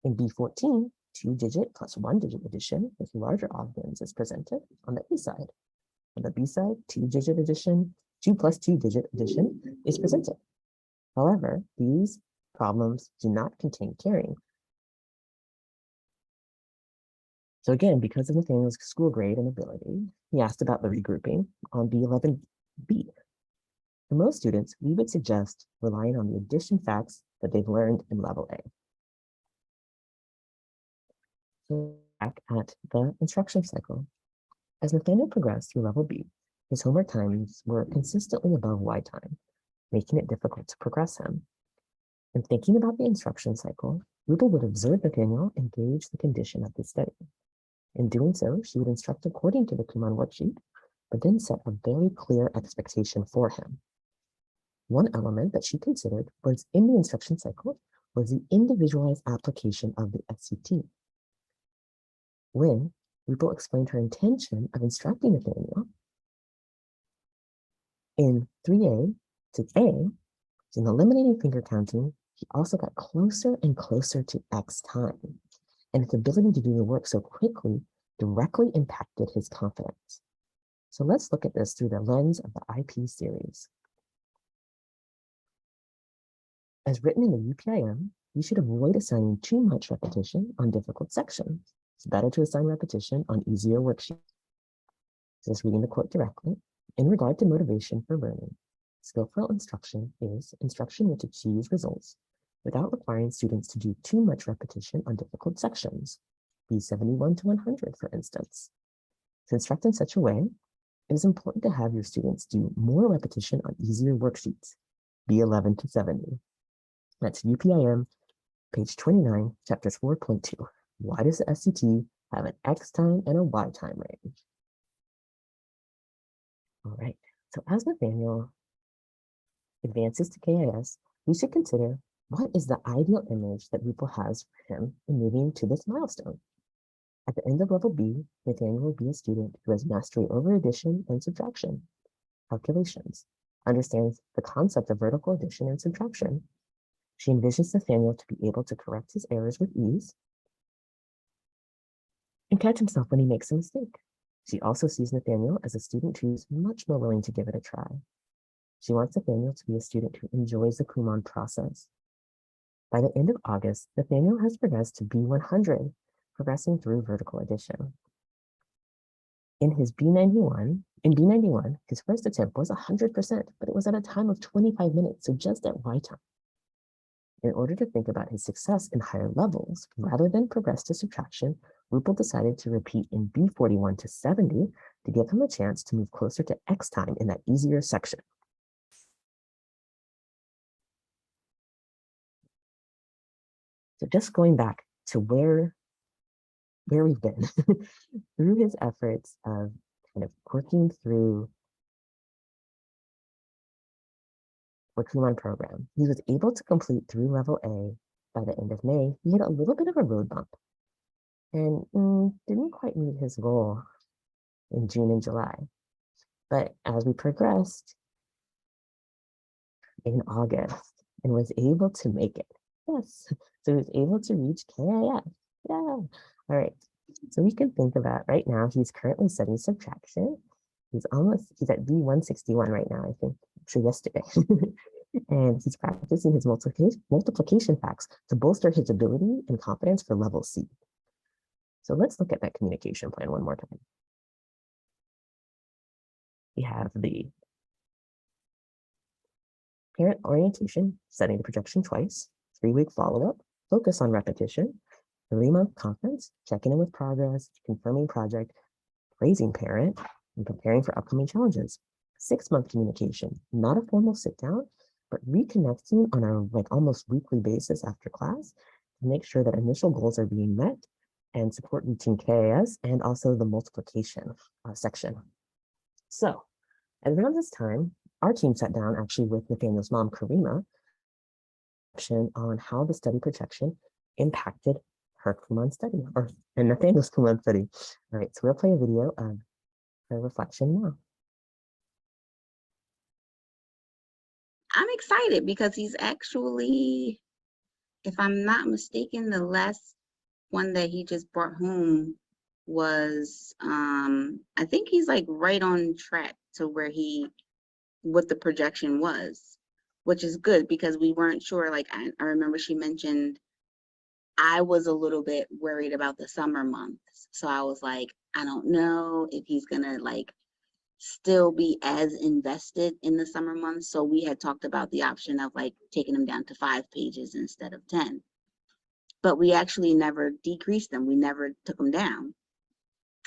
in B14, 2-digit plus 1-digit addition with larger oddments is presented on the A side. On the B side, 2-digit addition, 2 plus 2-digit addition is presented. However, these problems do not contain carrying. So again, because of Nathaniel's school grade and ability, he asked about the regrouping on B11B. For most students, we would suggest relying on the addition facts that they've learned in level A. So back at the instruction cycle, as Nathaniel progressed through level B, his homework times were consistently above Y time, making it difficult to progress him. In thinking about the instruction cycle, Rupal would observe Nathaniel and gauge the condition of the study. In doing so, she would instruct according to the Kumon worksheet, but then set a very clear expectation for him. One element that she considered was in the instruction cycle was the individualized application of the SCT. When Rupal explained her intention of instructing Nathaniel in 3A to A, in eliminating finger counting, he also got closer and closer to X time, and his ability to do the work so quickly directly impacted his confidence. So let's look at this through the lens of the IP series. As written in the UPIM, you should avoid assigning too much repetition on difficult sections. It's better to assign repetition on easier worksheets. Just reading the quote directly, in regard to motivation for learning, skillful instruction is instruction which achieves results without requiring students to do too much repetition on difficult sections, B71 to 100, for instance. To instruct in such a way, it is important to have your students do more repetition on easier worksheets, B11 to 70. That's UPIM, page 29, chapters 4.2. Why does the SCT have an X time and a Y time range? All right, so as Nathaniel advances to KIS, we should consider what is the ideal image that Rupal has for him in moving to this milestone. At the end of level B, Nathaniel will be a student who has mastery over addition and subtraction, calculations, understands the concept of vertical addition and subtraction. She envisions Nathaniel to be able to correct his errors with ease and catch himself when he makes a mistake. She also sees Nathaniel as a student who's much more willing to give it a try. She wants Nathaniel to be a student who enjoys the Kumon process. By the end of August, Nathaniel has progressed to B100, progressing through vertical addition. In B91, his first attempt was 100%, but it was at a time of 25 minutes, so just at Y time. In order to think about his success in higher levels, rather than progress to subtraction, Rupal decided to repeat in B41 to 70 to give him a chance to move closer to X time in that easier section. So just going back to where we've been through his efforts of kind of working through the Kumon program, he was able to complete through level A by the end of May. He had a little bit of a road bump and didn't quite meet his goal in June and July. But as we progressed in August and was able to make it, yes, so he was able to reach KIS. Yeah. All right. So we can think about right now, he's currently studying subtraction. He's at B161 right now, I think, actually yesterday. And he's practicing his multiplication facts to bolster his ability and confidence for level C. So let's look at that communication plan one more time. We have the parent orientation, setting the projection twice, 3-week follow-up, focus on repetition, 3-month conference, checking in with progress, confirming project, praising parent, and preparing for upcoming challenges. 6-month communication, not a formal sit down, but reconnecting on a almost weekly basis after class to make sure that initial goals are being met and support reaching KIS and also the multiplication section. So at around this time, our team sat down actually with Nathaniel's mom, Karima, on how the study projection impacted her Kumon study, and Nathaniel's Kumon study. All right, so we'll play a video of her reflection now. I'm excited because he's actually if I'm not mistaken, the last one that he just brought home was, I think he's like right on track to where what the projection was, which is good because we weren't sure. Like, I remember she mentioned, I was a little bit worried about the summer months. So I was like, I don't know if he's gonna like still be as invested in the summer months. So we had talked about the option of like taking him down to 5 pages instead of 10. But we actually never decreased them. We never took them down.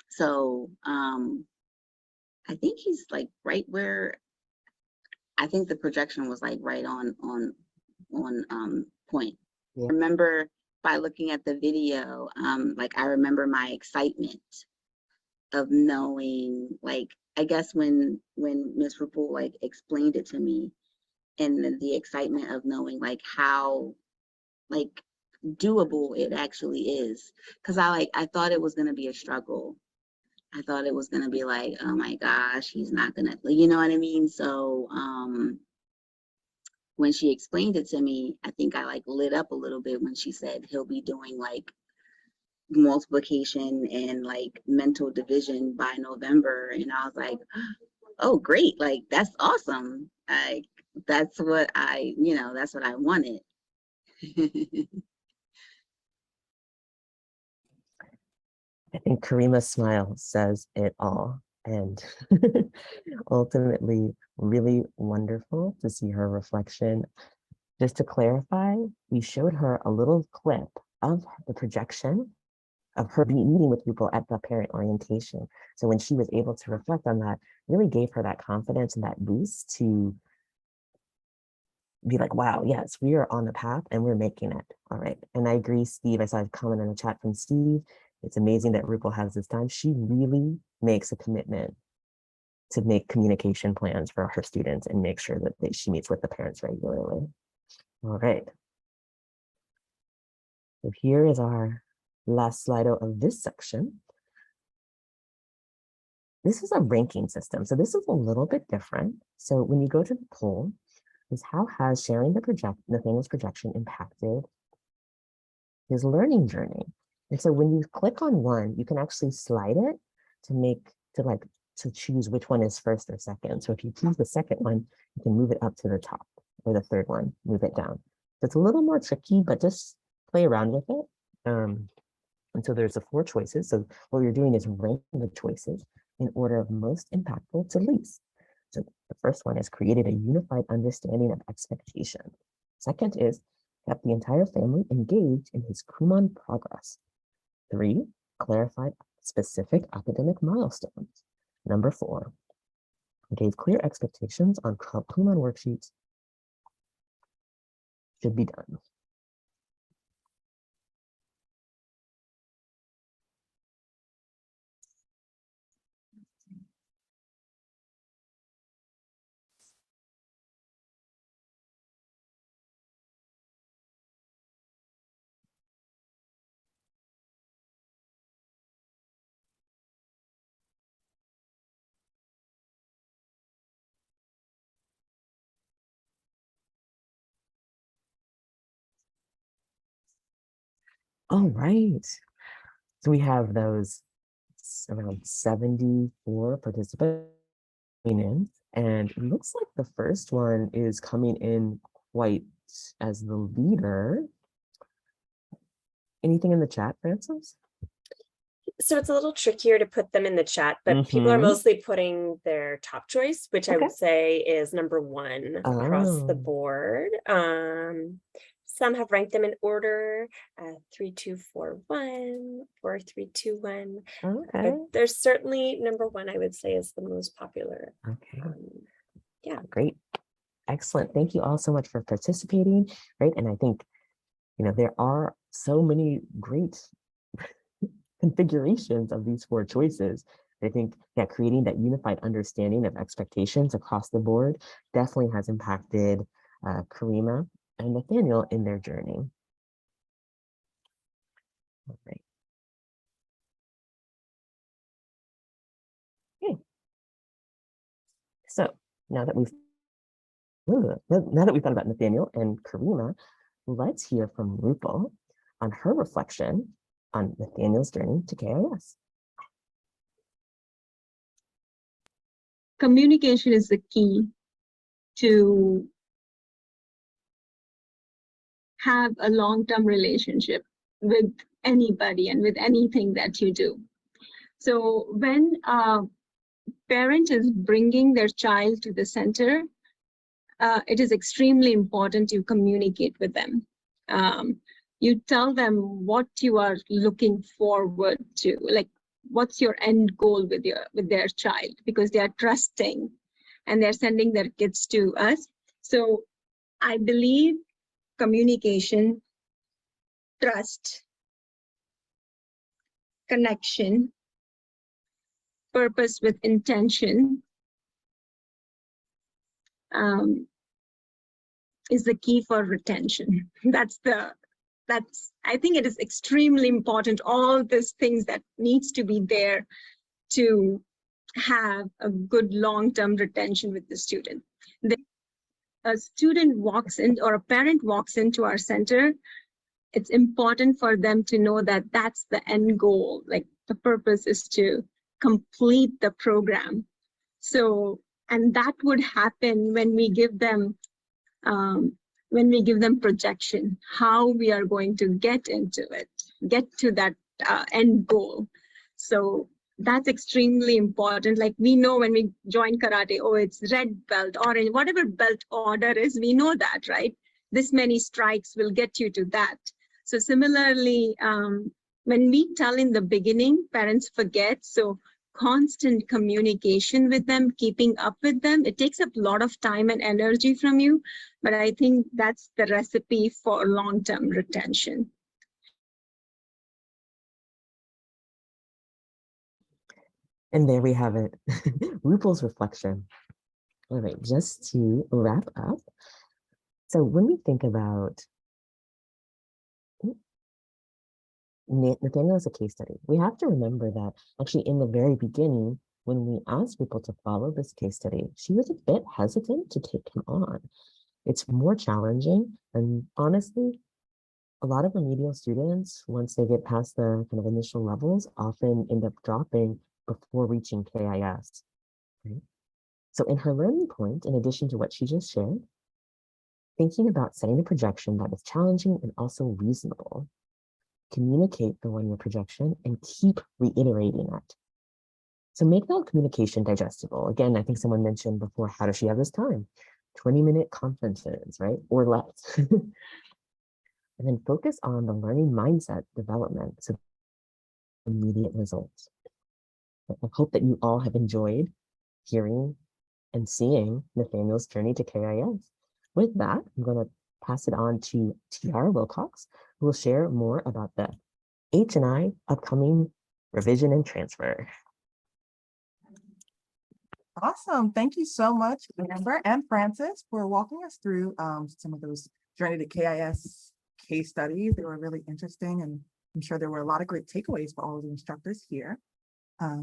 So I think he's like right where I think the projection was like right on point. Yeah. Remember by looking at the video, like I remember my excitement of knowing, like, I guess when Miss Rupal like explained it to me, and the excitement of knowing like how like doable it actually is. Cause I thought it was gonna be a struggle. I thought it was gonna be like, oh my gosh, he's not gonna, you know what I mean? So when she explained it to me, I think I like lit up a little bit when she said he'll be doing like multiplication and like mental division by November. And I was like, oh great, like that's awesome. Like that's what that's what I wanted. I think Karima's smile says it all. And ultimately, really wonderful to see her reflection. Just to clarify, we showed her a little clip of the projection of her meeting with people at the parent orientation. So when she was able to reflect on that, really gave her that confidence and that boost to be like, wow, yes, we are on the path and we're making it. All right. And I agree, Steve. I saw a comment in the chat from Steve. It's amazing that Rupal has this time. She really makes a commitment to make communication plans for her students and make sure that she meets with the parents regularly. All right. So here is our last Slido of this section. This is a ranking system. So this is a little bit different. So when you go to the poll, is how has sharing Nathaniel's projection impacted his learning journey? And so when you click on one, you can actually slide it to choose which one is first or second. So if you choose the second one, you can move it up to the top, or the third one, move it down. So it's a little more tricky, but just play around with it. And so there's the 4 choices. So what you're doing is ranking the choices in order of most impactful to least. So the first one is created a unified understanding of expectation. Second is kept the entire family engaged in his Kumon progress. 3, clarified specific academic milestones. Number 4, gave clear expectations on Kumon worksheets should be done. All right. So we have those around 74 participants in, and it looks like the first one is coming in quite as the leader. Anything in the chat, Francis? So it's a little trickier to put them in the chat, but people are mostly putting their top choice, which I would say is number 1 across the board. Some have ranked them in order, 3, 2, 4, 1, 4, 3, 2, 1. Okay. But there's certainly number 1, I would say, is the most popular. Okay. Yeah. Great. Excellent. Thank you all so much for participating. Right. And I think, there are so many great configurations of these 4 choices. I think that creating that unified understanding of expectations across the board definitely has impacted Karima and Nathaniel in their journey. All right. Okay. So now that we've thought about Nathaniel and Karima, let's hear from Rupal on her reflection on Nathaniel's journey to KIS. Communication is the key to have a long-term relationship with anybody and with anything that you do. So when a parent is bringing their child to the center, it is extremely important to communicate with them. You tell them what you are looking forward to, like what's your end goal with their child, because they are trusting and they're sending their kids to us. So I believe communication, trust, connection, purpose with intention is the key for retention. I think it is extremely important, all these things that needs to be there to have a good long-term retention with the student. A student walks in or a parent walks into our center, it's important for them to know that that's the end goal. Like the purpose is to complete the program. So, and that would happen when we give them projection, how we are going to get into it, get to that end goal. So that's extremely important. Like we know when we join karate, oh, it's red belt, orange, whatever belt order is, we know that, right? This many strikes will get you to that. So similarly, when we tell in the beginning, parents forget. So constant communication with them, keeping up with them, it takes up a lot of time and energy from you. But I think that's the recipe for long-term retention. And there we have it, Rupal's reflection. All right, just to wrap up. So when we think about Nathaniel as a case study, we have to remember that actually in the very beginning, when we asked people to follow this case study, she was a bit hesitant to take him on. It's more challenging, and honestly, a lot of remedial students, once they get past the kind of initial levels, often end up dropping before reaching KIS. Right? So in her learning point, in addition to what she just shared, thinking about setting a projection that is challenging and also reasonable. Communicate the one-year projection and keep reiterating it. So make that communication digestible. Again, I think someone mentioned before, how does she have this time? 20-minute conferences, right? Or less. And then focus on the learning mindset development, so immediate results. I hope that you all have enjoyed hearing and seeing Nathaniel's journey to KIS. With that, I'm going to pass it on to Tiara Wilcox, who will share more about the H&I upcoming revision and transfer. Awesome. Thank you so much, Amber and Francis, for walking us through some of those Journey to KIS case studies. They were really interesting, and I'm sure there were a lot of great takeaways for all of the instructors here.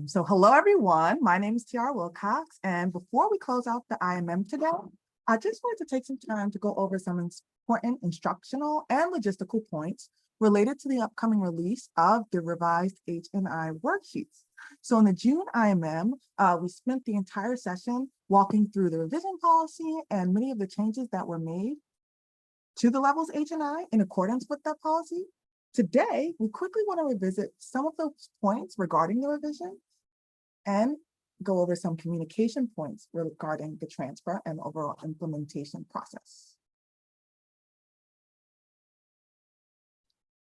So hello, everyone. My name is Tiara Wilcox, and before we close out the IMM today, I just wanted to take some time to go over some important instructional and logistical points related to the upcoming release of the revised H&I worksheets. So in the June IMM, we spent the entire session walking through the revision policy and many of the changes that were made to the levels H&I in accordance with that policy. Today, we quickly want to revisit some of those points regarding the revision and go over some communication points regarding the transfer and overall implementation process.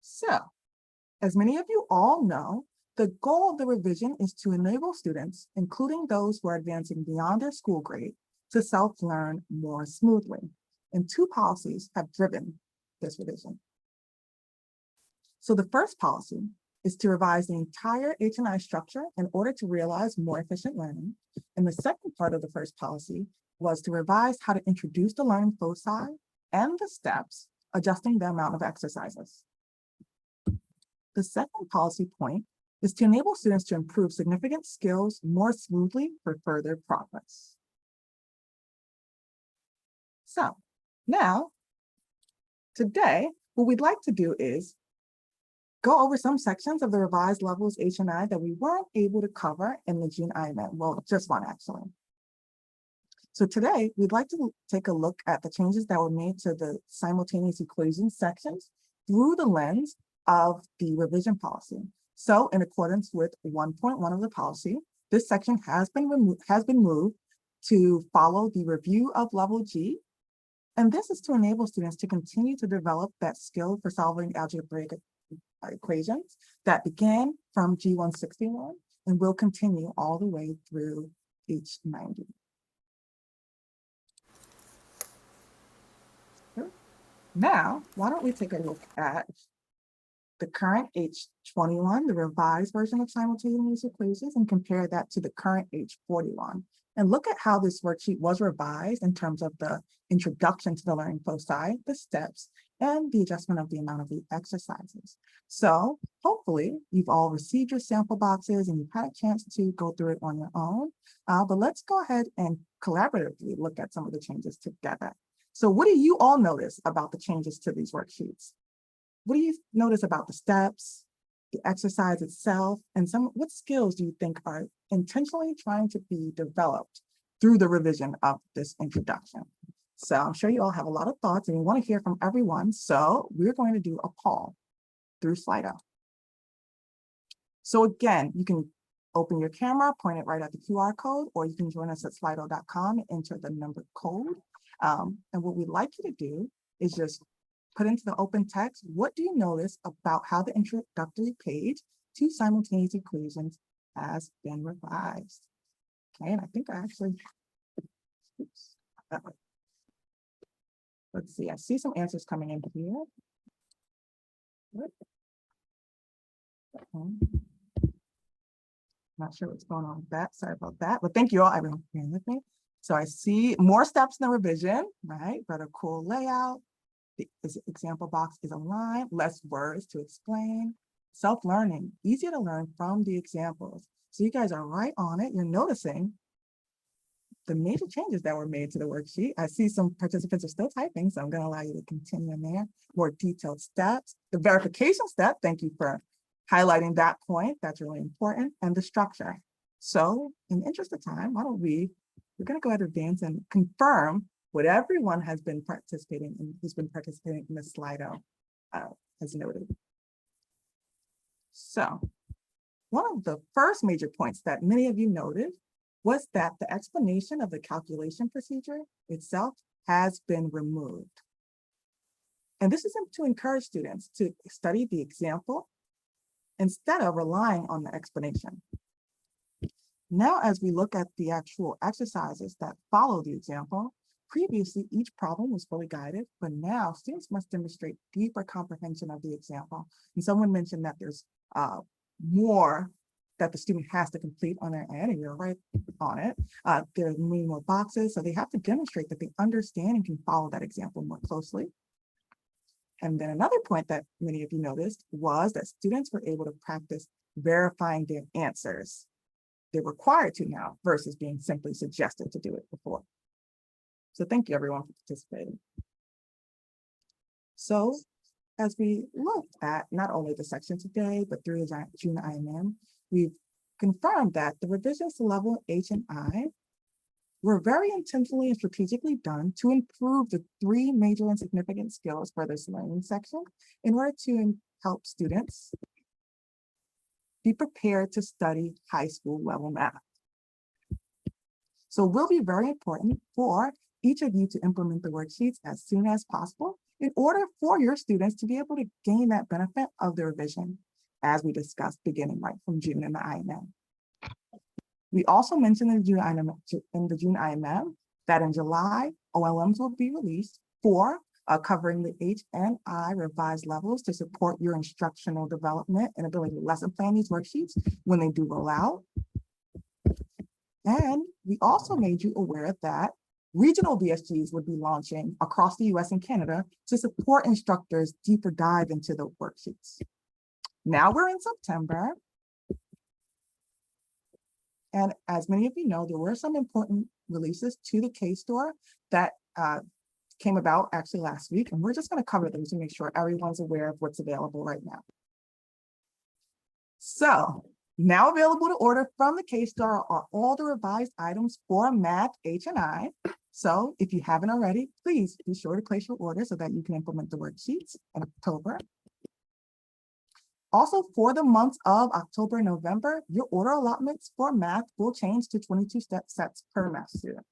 So, as many of you all know, the goal of the revision is to enable students, including those who are advancing beyond their school grade, to self-learn more smoothly. And two policies have driven this revision. So the first policy is to revise the entire H&I structure in order to realize more efficient learning. And the second part of the first policy was to revise how to introduce the learning foci and the steps, adjusting the amount of exercises. The second policy point is to enable students to improve significant skills more smoothly for further progress. So now Today, what we'd like to do is go over some sections of the revised levels H and I that we weren't able to cover in the June IMM. Well, just one actually. So today, we'd like to take a look at the changes that were made to the simultaneous equations sections through the lens of the revision policy. So in accordance with 1.1 of the policy, this section has been moved to follow the review of level G. And this is to enable students to continue to develop that skill for solving algebraic equations that began from G161 and will continue all the way through H90. Now, why don't we take a look at the current H21, the revised version of simultaneous equations, and compare that to the current H41. And look at how this worksheet was revised in terms of the introduction to the learning foci, the steps, and the adjustment of the amount of the exercises. So hopefully you've all received your sample boxes and you've had a chance to go through it on your own. But let's go ahead and collaboratively look at some of the changes together. So what do you all notice about the changes to these worksheets? What do you notice about the steps, the exercise itself, and what skills do you think are intentionally trying to be developed through the revision of this introduction? So I'm sure you all have a lot of thoughts and you want to hear from everyone. So we're going to do a poll through Slido. So again, you can open your camera, point it right at the QR code, or you can join us at slido.com and enter the number code. And what we'd like you to do is just put into the open text, what do you notice about how the introductory page to simultaneous equations has been revised? Okay, and I think I actually, oops, let's see, I see some answers coming in here. Not sure what's going on with that, sorry about that, but thank you all, everyone for being with me. So I see more steps in the revision, right? Better cool layout. The example box is aligned, less words to explain. Self-learning, easier to learn from the examples. So you guys are right on it. You're noticing the major changes that were made to the worksheet. I see some participants are still typing, so I'm going to allow you to continue in there. More detailed steps. The verification step, thank you for highlighting that point. That's really important. And the structure. So in the interest of time, why don't we're going to go ahead and advance and confirm what everyone has been participating in, who's been participating in the Slido has noted. So one of the first major points that many of you noted was that the explanation of the calculation procedure itself has been removed. And this is to encourage students to study the example instead of relying on the explanation. Now, as we look at the actual exercises that follow the example, previously each problem was fully guided, but now students must demonstrate deeper comprehension of the example. And someone mentioned that there's more that the student has to complete on their end, and you're right on it. There's many more boxes, so they have to demonstrate that they understand and can follow that example more closely. And then another point that many of you noticed was that students were able to practice verifying their answers. They're required to now versus being simply suggested to do it before. So thank you everyone for participating. So as we look at not only the section today, but through the June IMM, we've confirmed that the revisions to level H and I were very intentionally and strategically done to improve the three major and significant skills for this learning section in order to help students be prepared to study high school level math. So it will be very important for each of you to implement the worksheets as soon as possible in order for your students to be able to gain that benefit of the revision, as we discussed beginning right from June in the IMM. We also mentioned in the June IMM that in July, OLMs will be released for covering the H and I revised levels to support your instructional development and ability to lesson plan these worksheets when they do roll out. And we also made you aware that regional VSGs would be launching across the US and Canada to support instructors deeper dive into the worksheets. Now we're in September. And as many of you know, there were some important releases to the K-Store that came about actually last week, and we're just going to cover them to make sure everyone's aware of what's available right now. So now available to order from the K-Star are all the revised items for Math, H&I. So if you haven't already, please be sure to place your order so that you can implement the worksheets in October. Also, for the months of October and November, your order allotments for math will change to 22 sets per math student.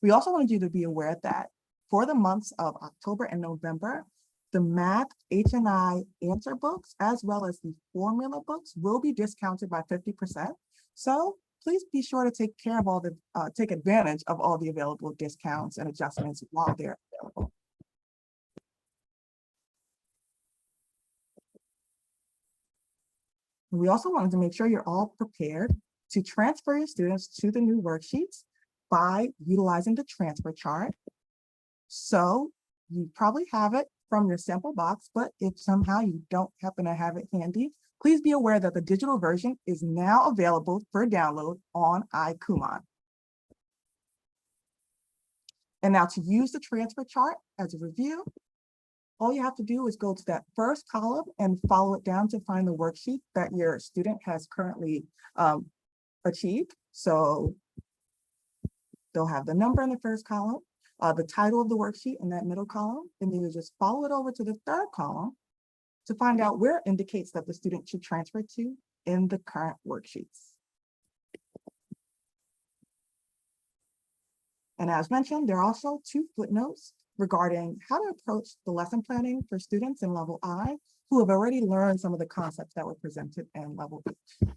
We also wanted you to be aware that for the months of October and November, the Math, H&I answer books, as well as the formula books, will be discounted by 50%. So please be sure to take advantage of all the available discounts and adjustments while they're available. We also wanted to make sure you're all prepared to transfer your students to the new worksheets by utilizing the transfer chart. So you probably have it from your sample box, but if somehow you don't happen to have it handy, please be aware that the digital version is now available for download on iKumon. And now to use the transfer chart as a review, all you have to do is go to that first column and follow it down to find the worksheet that your student has currently achieved. So they'll have the number in the first column, the title of the worksheet in that middle column, and then you just follow it over to the third column to find out where it indicates that the student should transfer to in the current worksheets. And as mentioned, there are also 2 footnotes regarding how to approach the lesson planning for students in level I who have already learned some of the concepts that were presented in level H.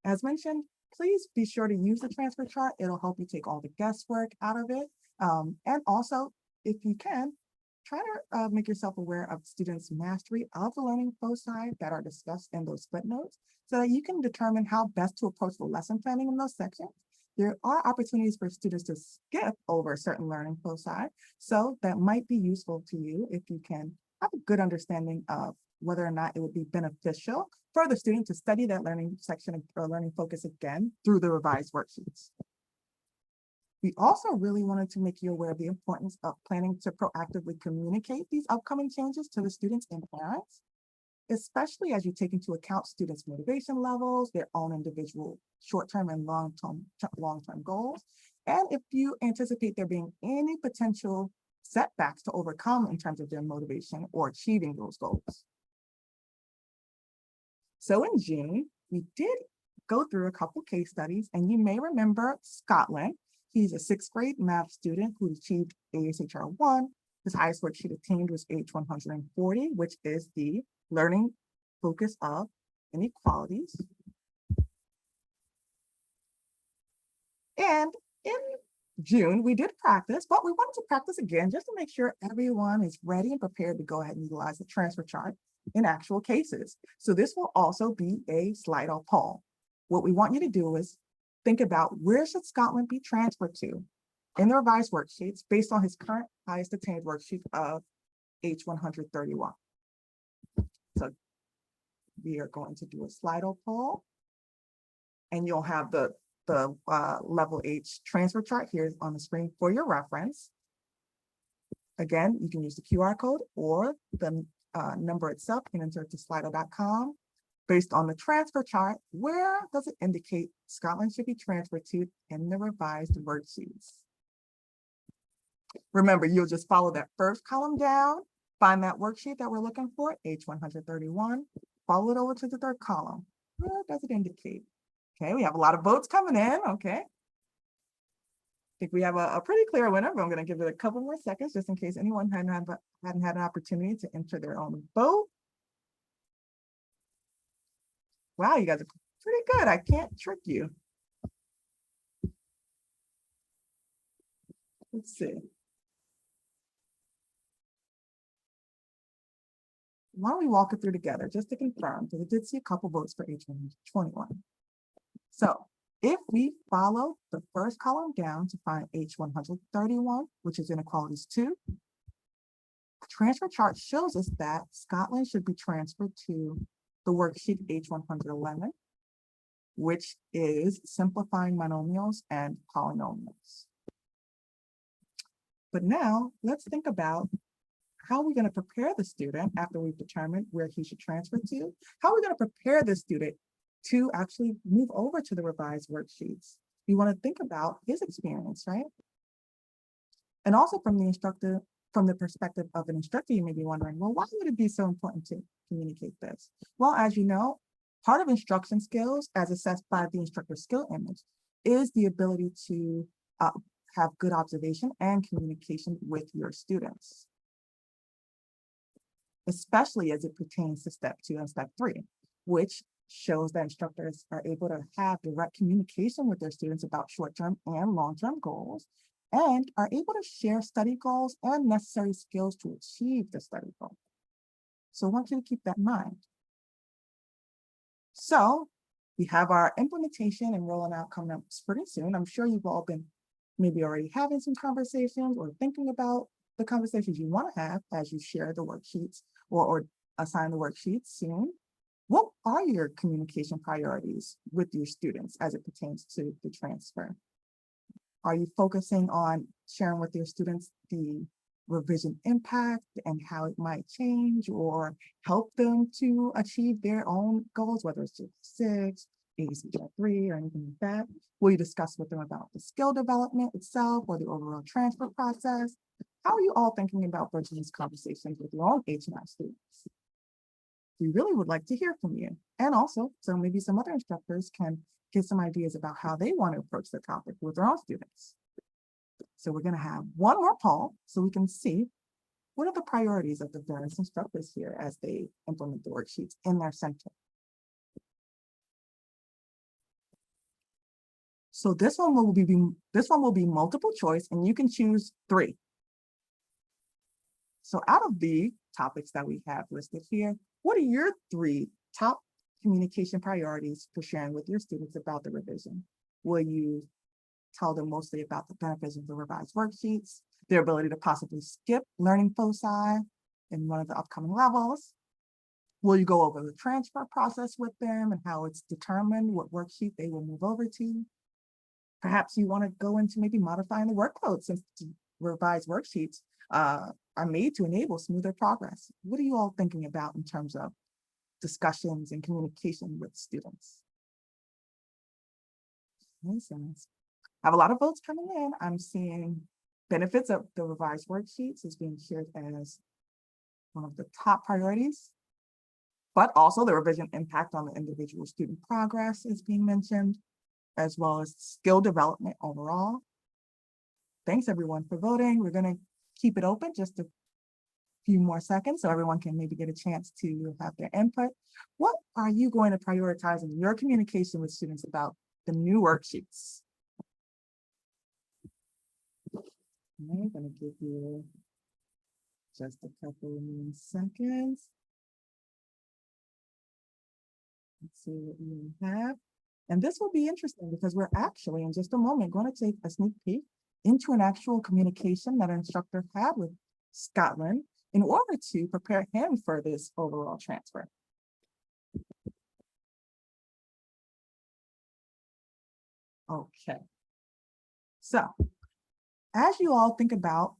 As mentioned, please be sure to use the transfer chart. It'll help you take all the guesswork out of it. And also, if you can, try to make yourself aware of students' mastery of the learning foci that are discussed in those footnotes so that you can determine how best to approach the lesson planning in those sections. There are opportunities for students to skip over certain learning foci, so that might be useful to you if you can have a good understanding of whether or not it would be beneficial for the student to study that learning section or learning focus again through the revised worksheets. We also really wanted to make you aware of the importance of planning to proactively communicate these upcoming changes to the students and parents, especially as you take into account students' motivation levels, their own individual short-term and long-term goals, and if you anticipate there being any potential setbacks to overcome in terms of their motivation or achieving those goals. So in June, we did go through a couple case studies, and you may remember Scotland. He's a 6th grade math student who achieved ASHR 1. His highest worksheet attained was H140, which is the learning focus of inequalities. And in June, we did practice, but we wanted to practice again just to make sure everyone is ready and prepared to go ahead and utilize the transfer chart in actual cases. So this will also be a Slido poll. What we want you to do is think about where should Scotland be transferred to in the revised worksheets based on his current highest attained worksheet of H131. So we are going to do a Slido poll, and you'll have the level H transfer chart here on the screen for your reference. Again, you can use the QR code or the number itself and enter it to slido.com. Based on the transfer chart, where does it indicate Scotland should be transferred to in the revised worksheets? Remember, you'll just follow that first column down, find that worksheet that we're looking for, H131, follow it over to the third column. Where does it indicate? Okay, we have a lot of votes coming in, okay. I think we have a pretty clear winner, but I'm gonna give it a couple more seconds just in case anyone hadn't had an opportunity to enter their own vote. Wow, you guys are pretty good. I can't trick you. Let's see. Why don't we walk it through together just to confirm, because I did see a couple votes for H121. So if we follow the first column down to find H131, which is inequalities 2, the transfer chart shows us that Scotland should be transferred to the worksheet H111. which is simplifying monomials and polynomials. But now let's think about how we're going to prepare the student after we've determined where he should transfer to. How are we going to prepare the student to actually move over to the revised worksheets? We want to think about his experience, right? And also from the perspective of an instructor, you may be wondering, well, why would it be so important to communicate this? Well, as you know, part of instruction skills, as assessed by the instructor skill image, is the ability to have good observation and communication with your students, especially as it pertains to step 2 and step 3, which shows that instructors are able to have direct communication with their students about short-term and long-term goals, and are able to share study goals and necessary skills to achieve the study goal. So I want you to keep that in mind. So we have our implementation and rolling out coming up pretty soon. I'm sure you've all been maybe already having some conversations or thinking about the conversations you want to have as you share the worksheets or assign the worksheets soon. What are your communication priorities with your students as it pertains to the transfer? Are you focusing on sharing with your students the revision impact and how it might change or help them to achieve their own goals, whether it's 6, ACG3, or anything like that? Will you discuss with them about the skill development itself or the overall transfer process? How are you all thinking about bridging these conversations with your own HMI students? We really would like to hear from you. And also, so maybe some other instructors can get some ideas about how they want to approach the topic with their own students. So we're going to have one more poll so we can see what are the priorities of the various instructors here as they implement the worksheets in their center. So this one will be multiple choice, and you can choose 3. So out of the topics that we have listed here, what are your 3 top communication priorities for sharing with your students about the revision? Will you tell them mostly about the benefits of the revised worksheets, their ability to possibly skip learning foci in one of the upcoming levels? Will you go over the transfer process with them and how it's determined what worksheet they will move over to? Perhaps you want to go into maybe modifying the workload since the revised worksheets are made to enable smoother progress. What are you all thinking about in terms of discussions and communication with students? Okay, so I have a lot of votes coming in. I'm seeing benefits of the revised worksheets is being shared as one of the top priorities, but also the revision impact on the individual student progress is being mentioned, as well as skill development overall. Thanks everyone for voting. We're going to keep it open just a few more seconds so everyone can maybe get a chance to have their input. What are you going to prioritize in your communication with students about the new worksheets? I'm going to give you just a couple of seconds. Let's see what you have. And this will be interesting because we're actually in just a moment going to take a sneak peek into an actual communication that an instructor had with Scotland in order to prepare him for this overall transfer. Okay. So as you all think about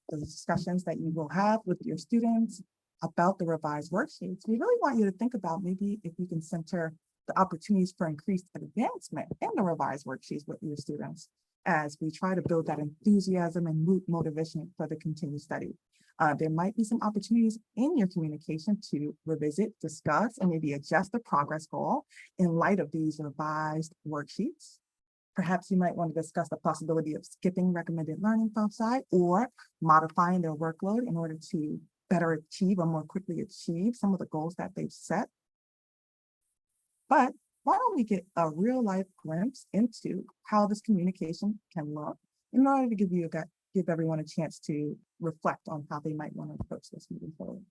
the discussions that you will have with your students about the revised worksheets, we really want you to think about maybe if you can center the opportunities for increased advancement in the revised worksheets with your students as we try to build that enthusiasm and motivation for the continued study. There might be some opportunities in your communication to revisit, discuss, and maybe adjust the progress goal in light of these revised worksheets. Perhaps you might want to discuss the possibility of skipping recommended learning foci or modifying their workload in order to better achieve or more quickly achieve some of the goals that they've set. But why don't we get a real life glimpse into how this communication can look in order to give everyone a chance to reflect on how they might want to approach this moving forward.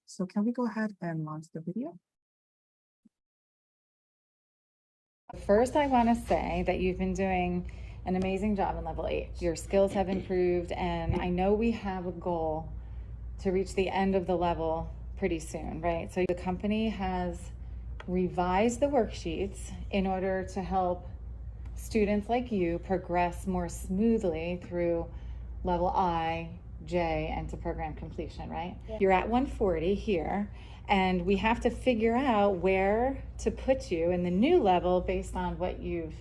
So can we go ahead and launch the video? First, I want to say that you've been doing an amazing job in level 8. Your skills have improved, and I know we have a goal to reach the end of the level pretty soon, right? So the company has revise the worksheets in order to help students like you progress more smoothly through level I, J, and to program completion, right? Yeah. You're at 140 here, and we have to figure out where to put you in the new level based on what you've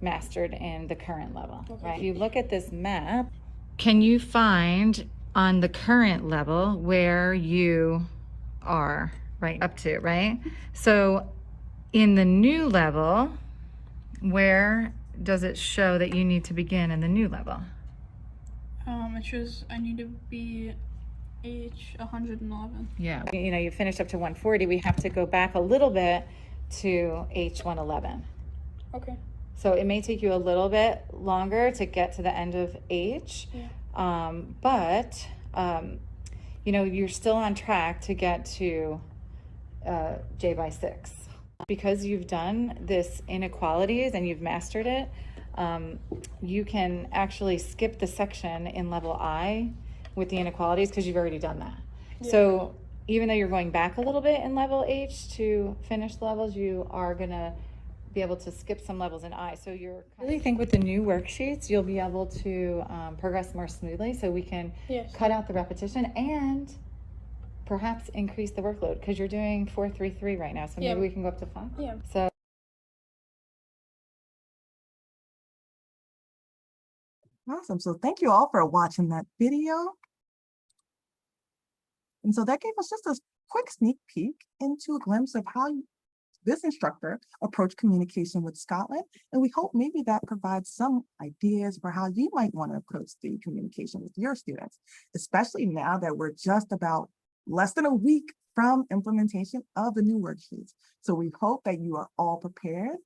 mastered in the current level, right? If you look at this map, can you find on the current level where you are right up to, right? So in the new level, where does it show that you need to begin in the new level? It shows I need to be age 111. Yeah, you know, you finished up to 140. We have to go back a little bit to H 111. Okay. So it may take you a little bit longer to get to the end of H, Yeah. but you know, you're still on track to get to J by 6. Because you've done this inequalities and you've mastered it, you can actually skip the section in level I with the inequalities because you've already done that. Yeah. So even though you're going back a little bit in level H to finish the levels, you are gonna be able to skip some levels in I. So you're, I really think with the new worksheets, you'll be able to progress more smoothly, so we can cut out the repetition and perhaps increase the workload, because you're doing 433 right now, so maybe we can go up to 5. Yeah. So Awesome. So thank you all for watching that video. And so that gave us just a quick sneak peek into a glimpse of how this instructor approached communication with Scotland. And we hope maybe that provides some ideas for how you might want to approach the communication with your students, especially now that we're just about less than a week from implementation of the new worksheets. So we hope that you are all prepared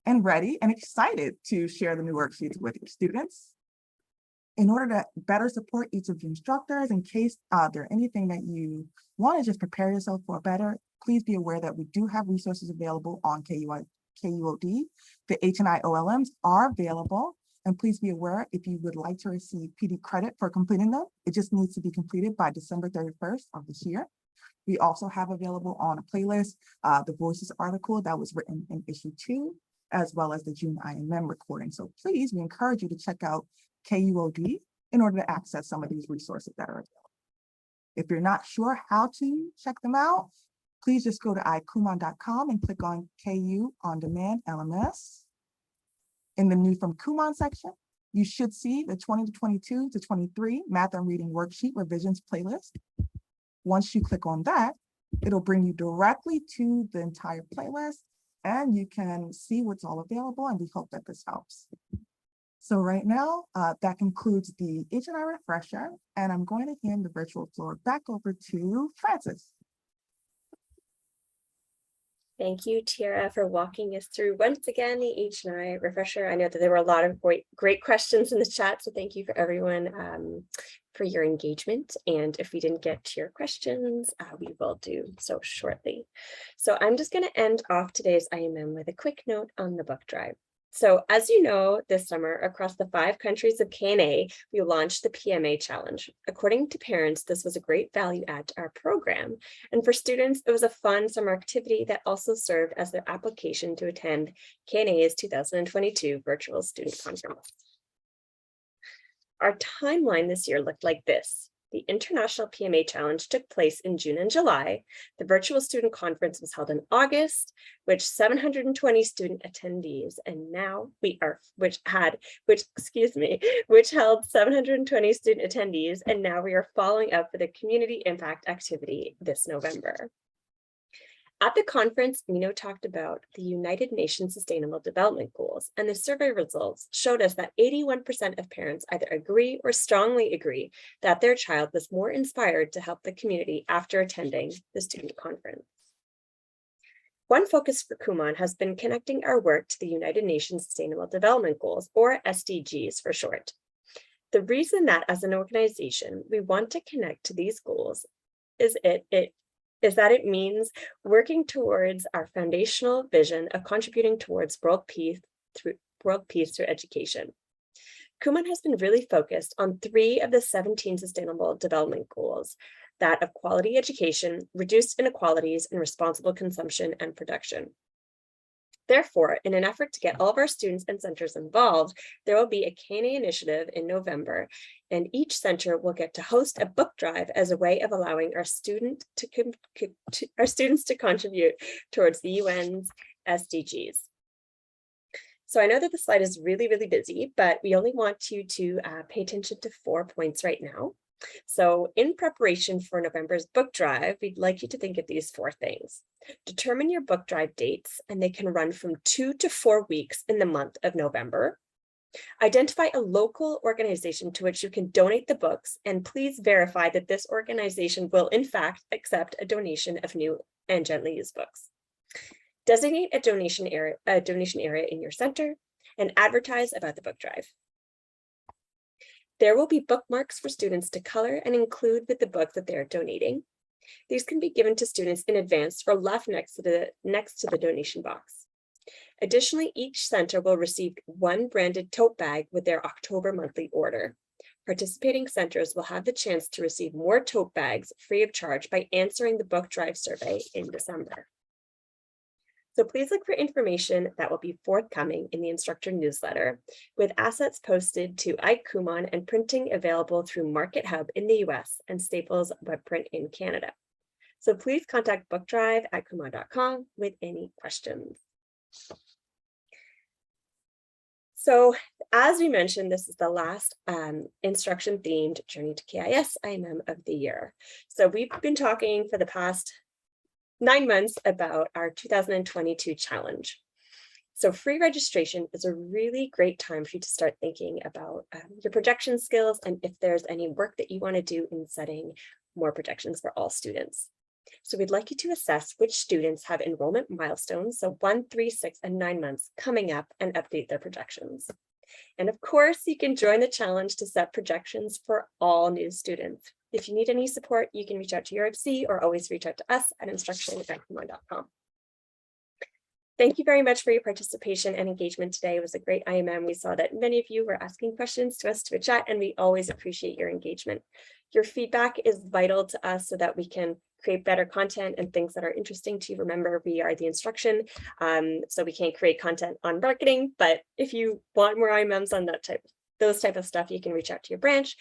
and ready and excited to share the new worksheets with your students. In order to better support each of the instructors, in case there's anything that you want to just prepare yourself for better, please be aware that we do have resources available on KUOD. The H&I OLMs are available. And please be aware, if you would like to receive PD credit for completing them, it just needs to be completed by December 31st of this year. We also have available on a playlist, the Voices article that was written in issue 2, as well as the June IMM recording. So please, we encourage you to check out KUOD in order to access some of these resources that are available. If you're not sure how to check them out, please just go to ikumon.com and click on KU On Demand LMS. In the New from Kumon section, you should see the 2022 to 23 Math and Reading Worksheet Revisions playlist. Once you click on that, it'll bring you directly to the entire playlist, and you can see what's all available, and we hope that this helps. So right now, that concludes the H&I refresher, and I'm going to hand the virtual floor back over to Francis. Thank you, Tiara, for walking us through once again the H&I refresher. I know that there were a lot of great questions in the chat, so thank you for everyone for your engagement. And if we didn't get to your questions, we will do so shortly. So I'm just going to end off today's IMM with a quick note on the book drive. So as you know, this summer across the 5 countries of KNA, we launched the PMA Challenge. According to parents, this was a great value add to our program. And for students, it was a fun summer activity that also served as their application to attend KNA's 2022 Virtual Student Conference. Our timeline this year looked like this. The International PMA Challenge took place in June and July. The Virtual Student Conference was held in August, which 720 student attendees, and now which held 720 student attendees, and now we are following up with a community impact activity this November. At the conference, Mino talked about the United Nations Sustainable Development Goals, and the survey results showed us that 81% of parents either agree or strongly agree that their child was more inspired to help the community after attending the student conference. One focus for Kumon has been connecting our work to the United Nations Sustainable Development Goals, or SDGs for short. The reason that as an organization, we want to connect to these goals is that it means working towards our foundational vision of contributing towards world peace through education. Kumon has been really focused on 3 of the 17 Sustainable Development Goals that of quality education, reduced inequalities, and responsible consumption and production. Therefore, in an effort to get all of our students and centers involved, there will be a KNA initiative in November, and each center will get to host a book drive as a way of allowing our students to contribute towards the UN's SDGs. So I know that the slide is really, really busy, but we only want you to pay attention to 4 points right now. So in preparation for November's book drive, we'd like you to think of these 4 things. Determine your book drive dates, and they can run from 2 to 4 weeks in the month of November. Identify a local organization to which you can donate the books, and please verify that this organization will in fact accept a donation of new and gently used books. Designate a donation area in your center, and advertise about the book drive. There will be bookmarks for students to color and include with the book that they are donating. These can be given to students in advance or left next to the donation box. Additionally, each center will receive 1 branded tote bag with their October monthly order. Participating centers will have the chance to receive more tote bags free of charge by answering the book drive survey in December. So please look for information that will be forthcoming in the instructor newsletter, with assets posted to Kumon and printing available through Market Hub in the US and Staples Webprint in Canada. So please contact bookdrive@kumon.com with any questions. So as we mentioned, this is the last instruction themed Journey to KIS IMM of the year. So we've been talking for the past 9 months about our 2022 challenge. So free registration is a really great time for you to start thinking about your projection skills and if there's any work that you want to do in setting more projections for all students. So we'd like you to assess which students have enrollment milestones, so 1, 3, 6, and 9 months coming up, and update their projections. And of course, you can join the challenge to set projections for all new students. If you need any support, you can reach out to your FC or always reach out to us at instruction@kumon.com. Thank you very much for your participation and engagement today. It was a great IMM. We saw that many of you were asking questions to us to a chat, and we always appreciate your engagement. Your feedback is vital to us so that we can create better content and things that are interesting to you. Remember, we are the instruction, so we can't create content on marketing, but if you want more IMMs on those type of stuff, you can reach out to your branch.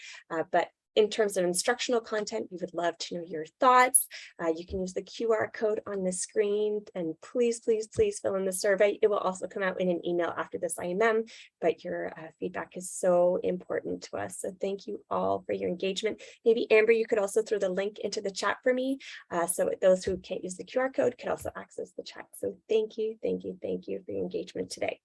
But in terms of instructional content, we would love to know your thoughts. You can use the QR code on the screen, and please, please, please fill in the survey. It will also come out in an email after this IMM, but your feedback is so important to us. So thank you all for your engagement. Maybe Amber, you could also throw the link into the chat for me. So those who can't use the QR code could also access the chat. So thank you, thank you, thank you for your engagement today.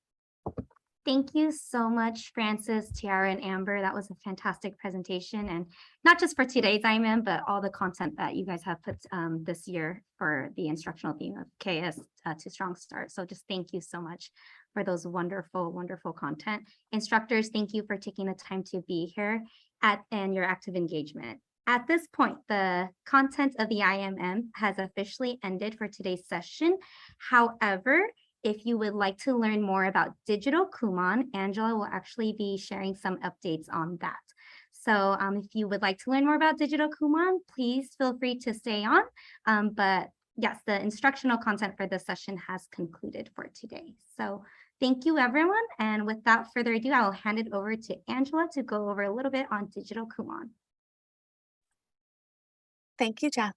Thank you so much, Francis, Tiara, and Amber. That was a fantastic presentation, and not just for today's IMM, but all the content that you guys have put this year for the instructional theme of KIS to Strong Start. So just thank you so much for those wonderful, wonderful content. Instructors, thank you for taking the time to be here and your active engagement. At this point, the content of the IMM has officially ended for today's session. However, if you would like to learn more about Digital Kumon, Angela will actually be sharing some updates on that. So if you would like to learn more about Digital Kumon, please feel free to stay on. But yes, the instructional content for this session has concluded for today. So thank you, everyone. And without further ado, I will hand it over to Angela to go over a little bit on Digital Kumon. Thank you, Jacqueline.